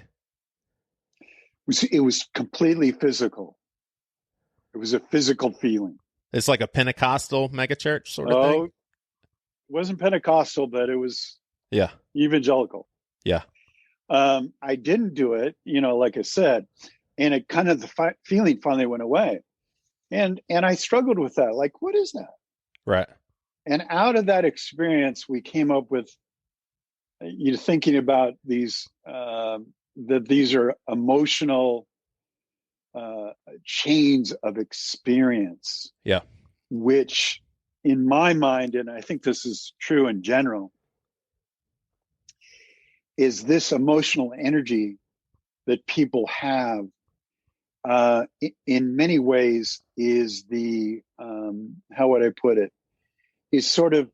It was completely physical. It was a physical feeling. It's like a Pentecostal megachurch sort of thing? It wasn't Pentecostal, but it was evangelical. Yeah. I didn't do it, you know, like I said, and it kind of the feeling finally went away. And I struggled with that. Like, what is that? Right. And out of that experience, we came up with, you know, thinking about these, that these are emotional chains of experience. Yeah. Which in my mind, and I think this is true in general, is this emotional energy that people have in many ways is the, how would I put it, is sort of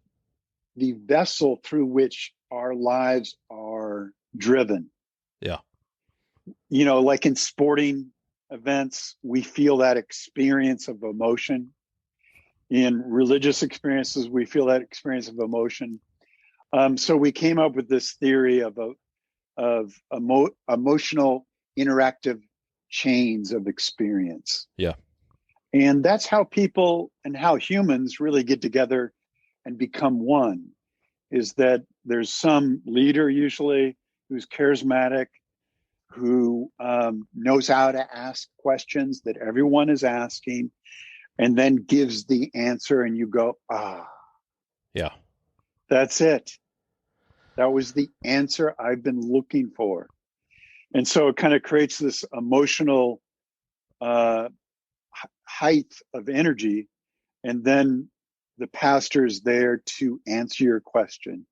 the vessel through which our lives are driven. Yeah. You know, like in sporting events, we feel that experience of emotion. In religious experiences, we feel that experience of emotion. So we came up with this theory of emotional interactive chains of experience. Yeah. And that's how people and how humans really get together and become one, is that there's some leader usually who's charismatic, who knows how to ask questions that everyone is asking, and then gives the answer, and you go, yeah, that's it. That was the answer I've been looking for. And so it kind of creates this emotional height of energy. And then the pastor is there to answer your question.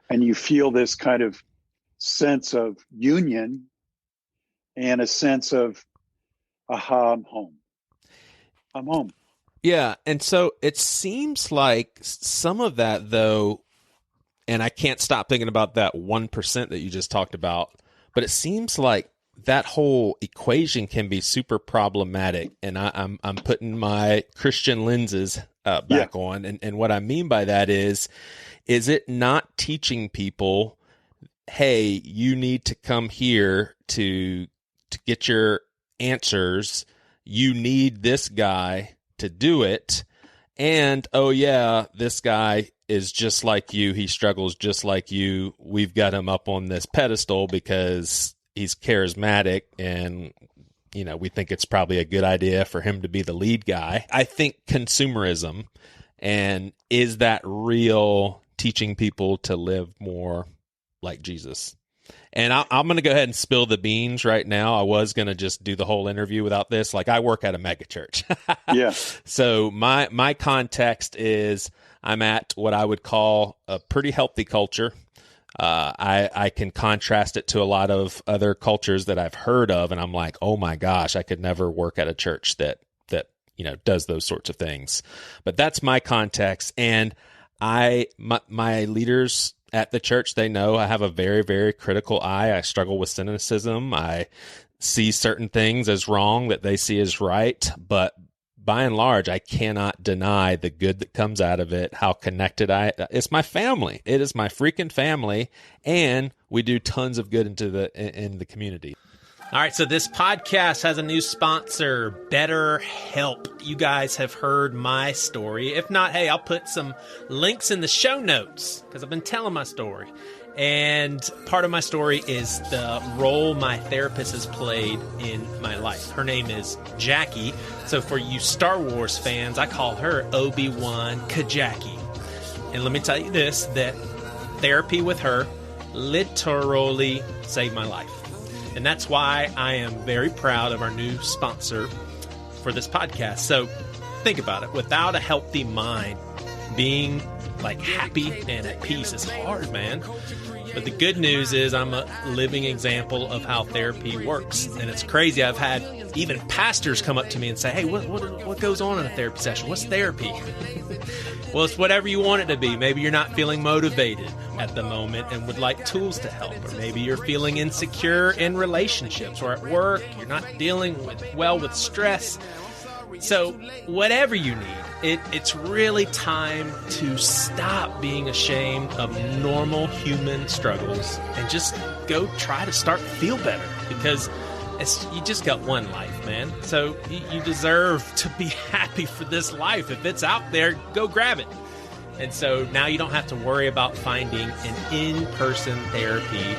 And you feel this kind of sense of union and a sense of, I'm home. I'm home. Yeah. And so it seems like some of that, though, and I can't stop thinking about that 1% that you just talked about, but it seems like that whole equation can be super problematic. And I'm putting my Christian lenses back on. And what I mean by that is it not teaching people, hey, you need to come here to get your answers. You need this guy to do it. And, oh yeah, this guy is just like you. He struggles just like you. We've got him up on this pedestal because he's charismatic, and, you know, we think it's probably a good idea for him to be the lead guy. I think consumerism, and is that real teaching people to live more like Jesus? And I'm going to go ahead and spill the beans right now. I was going to just do the whole interview without this. Like, I work at a megachurch. Yeah. So my context is I'm at what I would call a pretty healthy culture. I can contrast it to a lot of other cultures that I've heard of, and I'm like, oh my gosh, I could never work at a church that you know does those sorts of things. But that's my context, and my leaders at the church, they know I have a very, very critical eye. I struggle with cynicism. see certain things as wrong that they see as right, but by and large, I cannot deny the good that comes out of it, how connected it's my family. It is my freaking family, and we do tons of good in the community. All right, so this podcast has a new sponsor, BetterHelp. You guys have heard my story. If not, hey, I'll put some links in the show notes because I've been telling my story. And part of my story is the role my therapist has played in my life. Her name is Jackie. So for you Star Wars fans, I call her Obi-Wan Kajaki. And let me tell you this, that therapy with her literally saved my life. And that's why I am very proud of our new sponsor for this podcast. So think about it. Without a healthy mind, being like happy and at peace is hard, man. But the good news is I'm a living example of how therapy works. And it's crazy. I've had even pastors come up to me and say, hey, what goes on in a therapy session? What's therapy? Well, it's whatever you want it to be. Maybe you're not feeling motivated at the moment and would like tools to help. Or maybe you're feeling insecure in relationships or at work. You're not dealing with stress. So whatever you need, it's really time to stop being ashamed of normal human struggles and just go try to start to feel better, because you just got one life, man. So you deserve to be happy for this life. If it's out there, go grab it. And so now you don't have to worry about finding an in-person therapy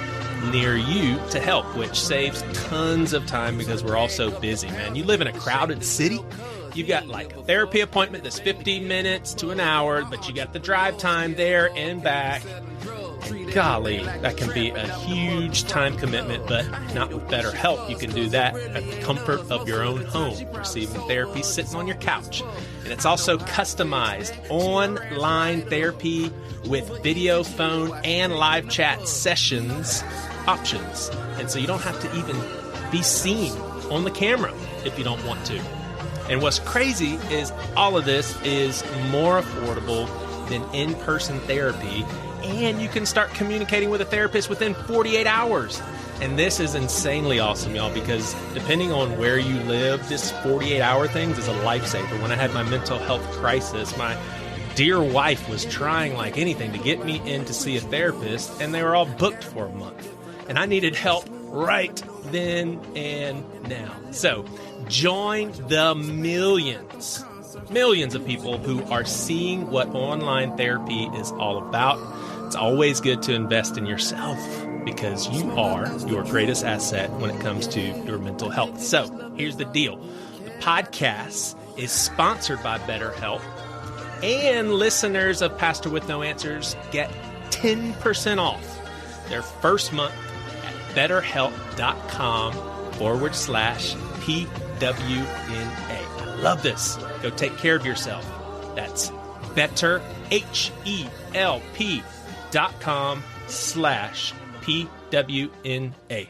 near you to help, which saves tons of time because we're all so busy, man. You live in a crowded city. You got like a therapy appointment that's 15 minutes to an hour, but you got the drive time there and back. And golly, that can be a huge time commitment, but not with BetterHelp. You can do that at the comfort of your own home, receiving therapy sitting on your couch. And it's also customized online therapy with video, phone, and live chat sessions options. And so you don't have to even be seen on the camera if you don't want to. And what's crazy is all of this is more affordable than in-person therapy, and you can start communicating with a therapist within 48 hours. And this is insanely awesome, y'all, because depending on where you live, this 48-hour thing is a lifesaver. When I had my mental health crisis, my dear wife was trying like anything to get me in to see a therapist, and they were all booked for a month. And I needed help right then and now. So join the millions of people who are seeing what online therapy is all about. It's always good to invest in yourself because you are your greatest asset when it comes to your mental health. So here's the deal. The podcast is sponsored by BetterHelp, and listeners of Pastor With No Answers get 10% off their first month at betterhelp.com/PWNA. I love this. Go take care of yourself. That's betterhelp.com/PWNA.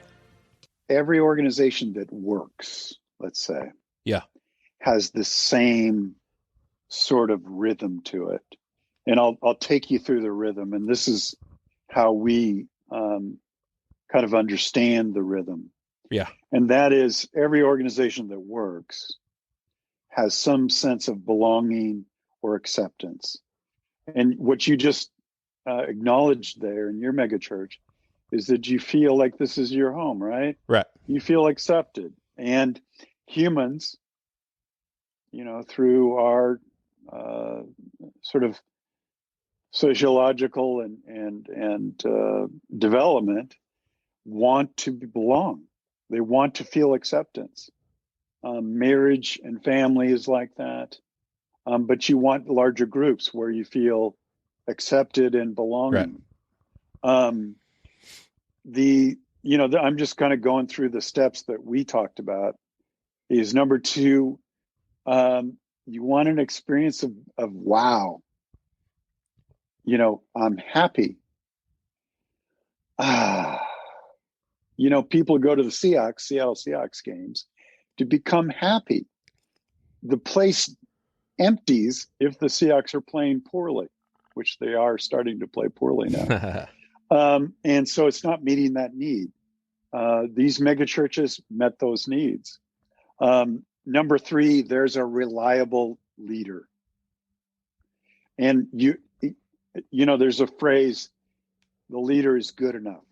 Every organization that works, let's say, has the same sort of rhythm to it. And I'll take you through the rhythm. And this is how we kind of understand the rhythm. Yeah. And that is every organization that works has some sense of belonging or acceptance. And what you just acknowledged there in your megachurch is that you feel like this is your home, right? Right. You feel accepted. And humans, through our sort of sociological and development, want to belong. They want to feel acceptance. Marriage and family is like that. But you want larger groups where you feel accepted and belonging. Right. I'm just kind of going through the steps that we talked about. Is number 2, you want an experience of wow. I'm happy. People go to the Seattle Seahawks games to become happy. The place empties if the Seahawks are playing poorly, which they are starting to play poorly now. And so it's not meeting that need. These megachurches met those needs. Number 3, there's a reliable leader. And you know, there's a phrase, the leader is good enough.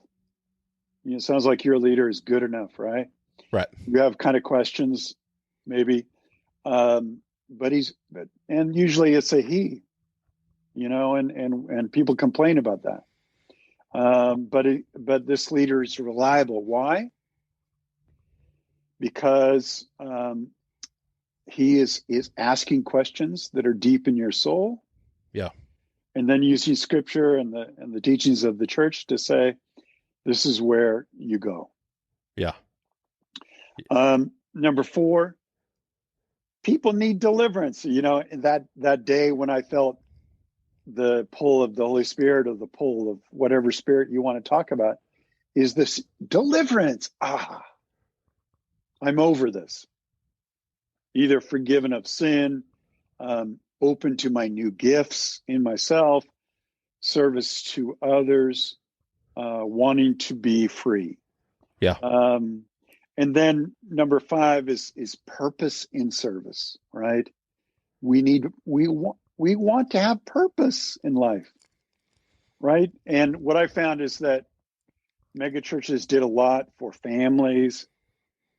You know, it sounds like your leader is good enough, right? Right. You have kind of questions, maybe. But usually it's a he, you know, and people complain about that. But this leader is reliable. Why? Because he is asking questions that are deep in your soul. Yeah. And then using scripture and the teachings of the church to say, this is where you go. Yeah. Number 4, people need deliverance. You know, that day when I felt the pull of the Holy Spirit, or the pull of whatever spirit you want to talk about, is this deliverance. I'm over this. Either forgiven of sin, open to my new gifts in myself, service to others, wanting to be free. Yeah. And then number 5 is purpose in service, right? We want to have purpose in life, right? And what I found is that megachurches did a lot for families.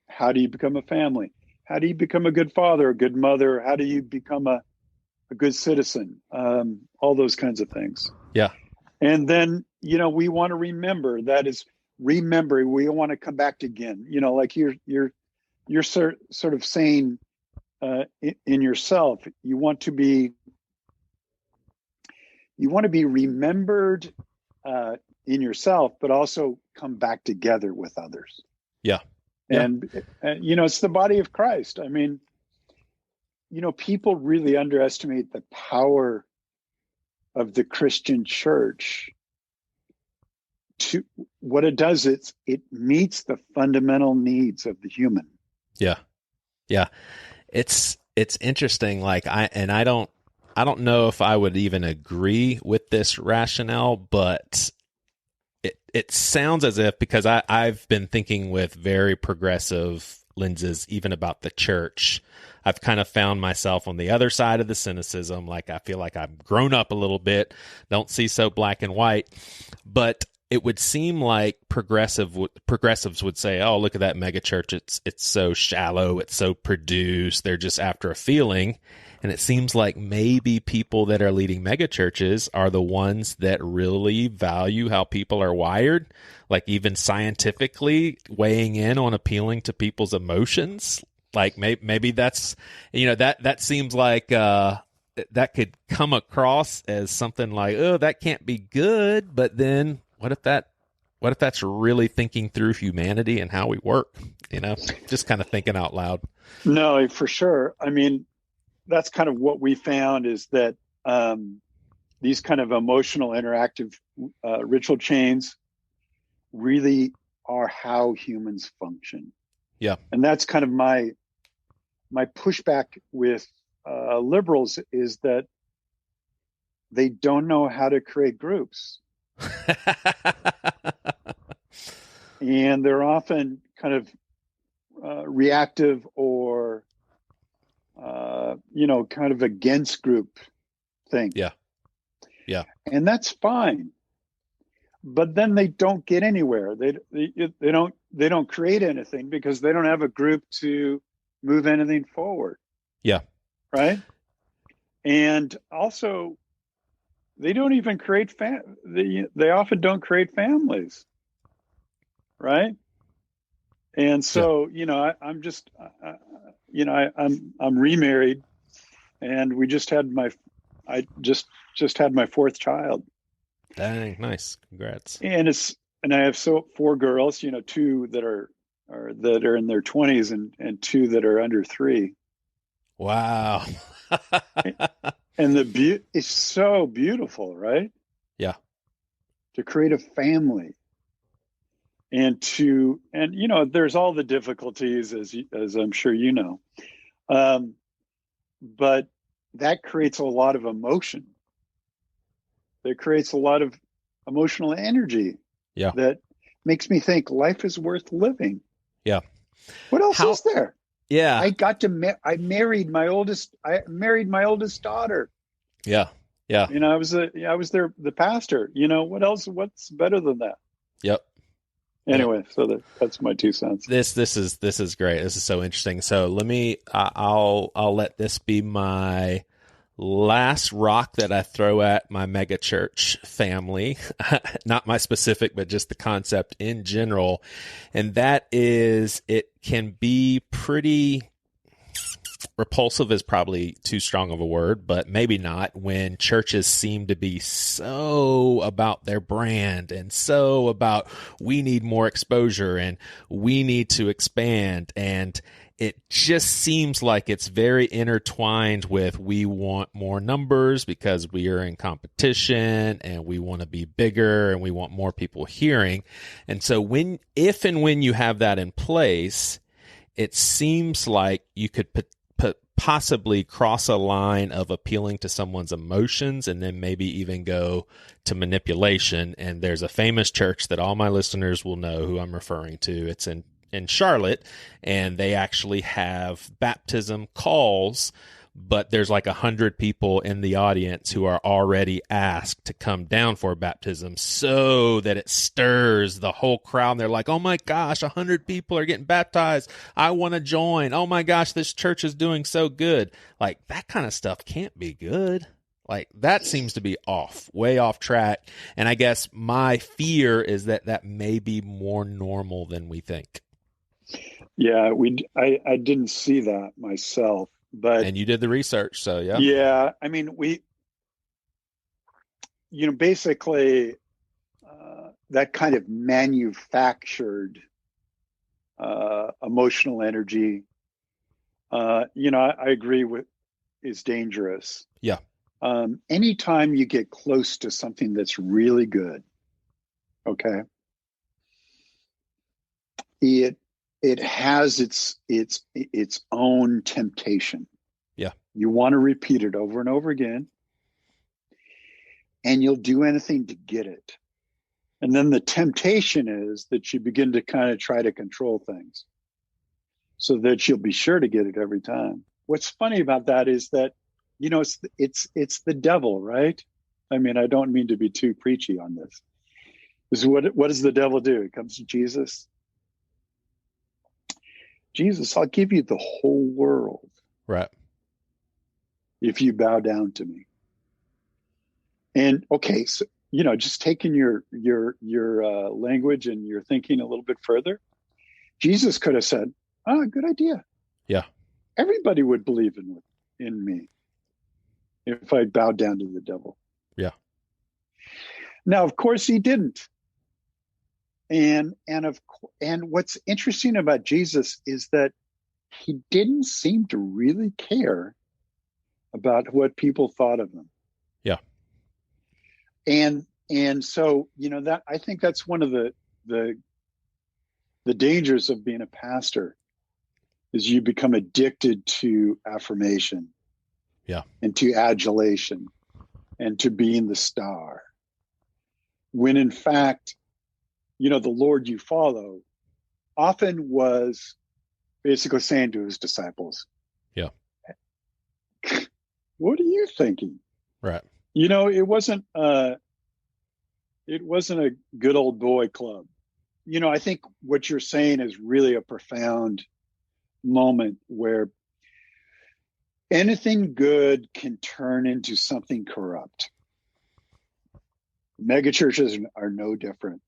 How do you become a family? How do you become a good father, a good mother? How do you become a good citizen? All those kinds of things. Yeah. And then, you know, we want to remember. That is remembering. We want to come back again. You know, like you're sort of saying in yourself, you want to be remembered in yourself, but also come back together with others. Yeah. And you know, it's the body of Christ. I mean, you know, people really underestimate the power of the Christian church. To what it does, it meets the fundamental needs of the human. Yeah. Yeah. It's interesting. Like I don't know if I would even agree with this rationale, but it sounds as if, because I've been thinking with very progressive lenses, even about the church. I've kind of found myself on the other side of the cynicism. Like I feel like I've grown up a little bit, don't see so black and white, but it would seem like progressives would say, "Oh, look at that mega church. It's so shallow. It's so produced. They're just after a feeling." And it seems like maybe people that are leading mega churches are the ones that really value how people are wired, like even scientifically weighing in on appealing to people's emotions. Like maybe that's, you know, that seems like that could come across as something like, oh, that can't be good. But then what if that's really thinking through humanity and how we work? You know, just kind of thinking out loud. No, for sure. I mean, that's kind of what we found, is that these kind of emotional interactive ritual chains really are how humans function. Yeah. And that's kind of my pushback with liberals, is that they don't know how to create groups. And they're often kind of reactive or you know, kind of against group thing. Yeah. Yeah. And that's fine. But then they don't get anywhere. They don't create anything because they don't have a group to move anything forward. Yeah. Right? And also they don't even create they often don't create families. Right? And so, you know, I'm just you know, I'm remarried, and we just had I just had my 4th child. Dang, nice, congrats. And I have 4 girls, you know, 2 that are in their 20s and 2 that are under 3. Wow. And it's so beautiful, right? Yeah. To create a family. And you know, there's all the difficulties, as I'm sure you know, but that creates a lot of emotion. That creates a lot of emotional energy. Yeah. That makes me think life is worth living. Yeah. What else is there? Yeah. I married my oldest daughter. Yeah. Yeah. I was the pastor. What else? What's better than that? Yep. Anyway, so that's my 2 cents. This is great. This is so interesting. So I'll let this be my last rock that I throw at my mega church family, not my specific, but just the concept in general. And that is, it can be pretty repulsive is probably too strong of a word, but maybe not, when churches seem to be so about their brand and so about we need more exposure and we need to expand, and it just seems like it's very intertwined with we want more numbers because we are in competition and we want to be bigger and we want more people hearing. And so if and when you have that in place, it seems like you could possibly cross a line of appealing to someone's emotions and then maybe even go to manipulation. And there's a famous church that all my listeners will know who I'm referring to. It's in Charlotte, and they actually have baptism calls, but there's like 100 people in the audience who are already asked to come down for baptism so that it stirs the whole crowd. And they're like, oh my gosh, 100 people are getting baptized. I want to join. Oh my gosh, this church is doing so good. Like, that kind of stuff can't be good. Like, that seems to be way off track. And I guess my fear is that may be more normal than we think. Yeah, I didn't see that myself. And you did the research, so yeah. Yeah, I mean, basically that kind of manufactured emotional energy, I agree with, is dangerous. Yeah. Anytime you get close to something that's really good, okay, it has its own temptation. Yeah. You want to repeat it over and over again, and you'll do anything to get it. And then the temptation is that you begin to kind of try to control things so that you'll be sure to get it every time. What's funny about that is that, it's the devil, right? I mean, I don't mean to be too preachy on this. What does the devil do? He comes to Jesus. Jesus, I'll give you the whole world. Right. If you bow down to me. And okay, so, just taking your language and your thinking a little bit further, Jesus could have said, good idea. Yeah. Everybody would believe in me if I bowed down to the devil. Yeah. Now, of course, he didn't. And what's interesting about Jesus is that he didn't seem to really care about what people thought of him. Yeah. And so, that I think that's one of the dangers of being a pastor is you become addicted to affirmation. Yeah. And to adulation and to being the star. When in fact, the Lord you follow often was basically saying to his disciples, yeah, what are you thinking? Right. It wasn't a good old boy club. I think what you're saying is really a profound moment where anything good can turn into something corrupt. Megachurches are no different.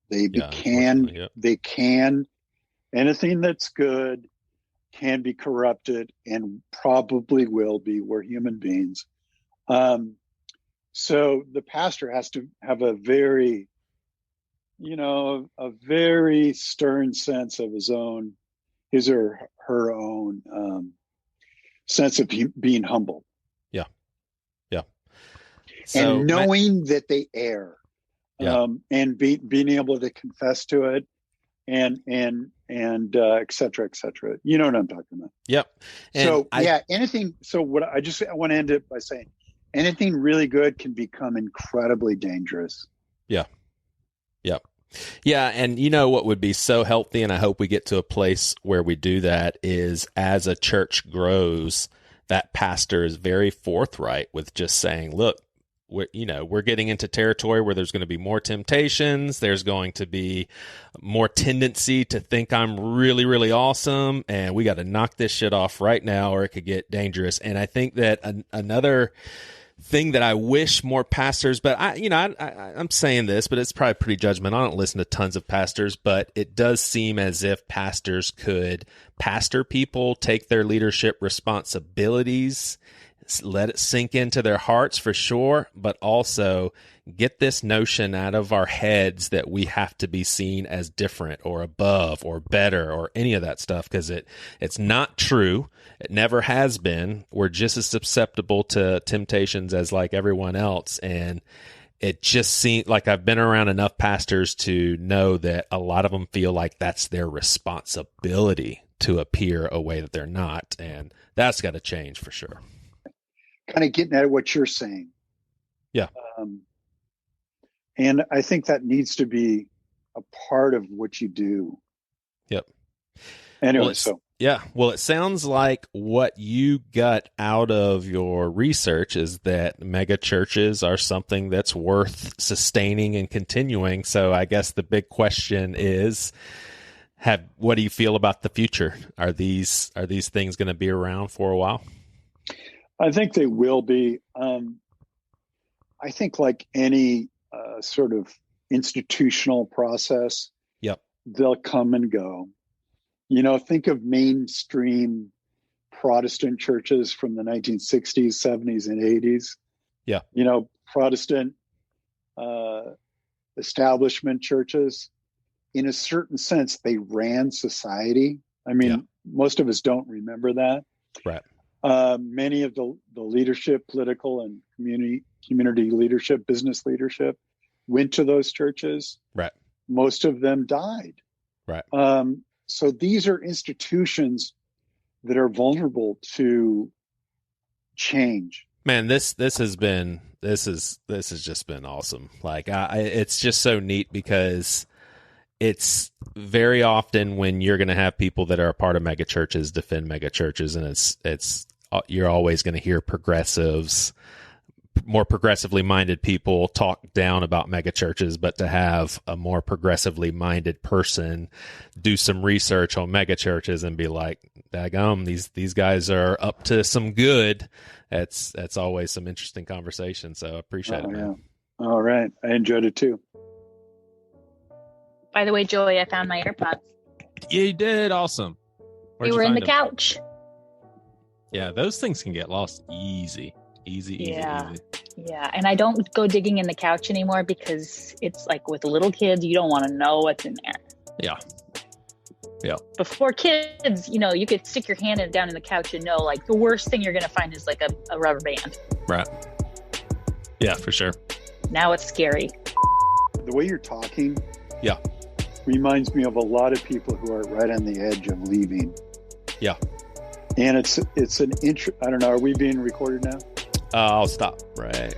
Anything that's good can be corrupted and probably will be. We're human beings. So the pastor has to have a very stern sense of his or her own sense of being humble. Yeah. Yeah. So, and knowing that they err. Yeah. And being able to confess to it and et cetera, et cetera. You know what I'm talking about? Yep. And anything. So I want to end it by saying anything really good can become incredibly dangerous. Yeah. Yep. Yeah, and you know what would be so healthy, and I hope we get to a place where we do that, is as a church grows, that pastor is very forthright with just saying, look, we're getting into territory where there's going to be more temptations. There's going to be more tendency to think I'm really, really awesome, and we got to knock this shit off right now or it could get dangerous. And I think that another thing that I wish more pastors, but I'm saying this, but it's probably pretty judgmental. I don't listen to tons of pastors, but it does seem as if pastors could pastor people, take their leadership responsibilities, let it sink into their hearts for sure, but also get this notion out of our heads that we have to be seen as different or above or better or any of that stuff, because it's not true. It never has been. We're just as susceptible to temptations as like everyone else. And it just seems like I've been around enough pastors to know that a lot of them feel like that's their responsibility to appear a way that they're not. And that's got to change for sure. Kind of getting at what you're saying. Yeah. And I think that needs to be a part of what you do. Yep. Anyway, well, it sounds like what you got out of your research is that mega churches are something that's worth sustaining and continuing. So I guess the big question is, what do you feel about the future? Are these things going to be around for a while? I think they will be. I think like any sort of institutional process, yep, they'll come and go. Think of mainstream Protestant churches from the 1960s, 70s, and 80s. Yeah. Protestant establishment churches, in a certain sense, they ran society. I mean, most of us don't remember that. Right. Many of the leadership, political and community leadership, business leadership, went to those churches. Right. Most of them died. Right. So these are institutions that are vulnerable to change. Man, this has just been awesome. Like, it's just so neat because it's very often when you're going to have people that are a part of mega churches defend mega churches, and it's you're always going to hear progressives, more progressively minded people talk down about mega churches, but to have a more progressively minded person do some research on mega churches and be like, daggum, these guys are up to some good. That's always some interesting conversation. So I appreciate it, man. Yeah. All right. I enjoyed it too. By the way, Joey, I found my AirPods. Yeah, you did. Awesome. They were in the couch. Yeah, those things can get lost easy. Yeah. And I don't go digging in the couch anymore because it's like with little kids, you don't want to know what's in there. Yeah. Before kids, you could stick your hand down in the couch and know, like, the worst thing you're going to find is like a rubber band. Right. Yeah, for sure. Now it's scary. The way you're talking, yeah, reminds me of a lot of people who are right on the edge of leaving. Yeah. And it's an I don't know, are we being recorded now? I'll stop right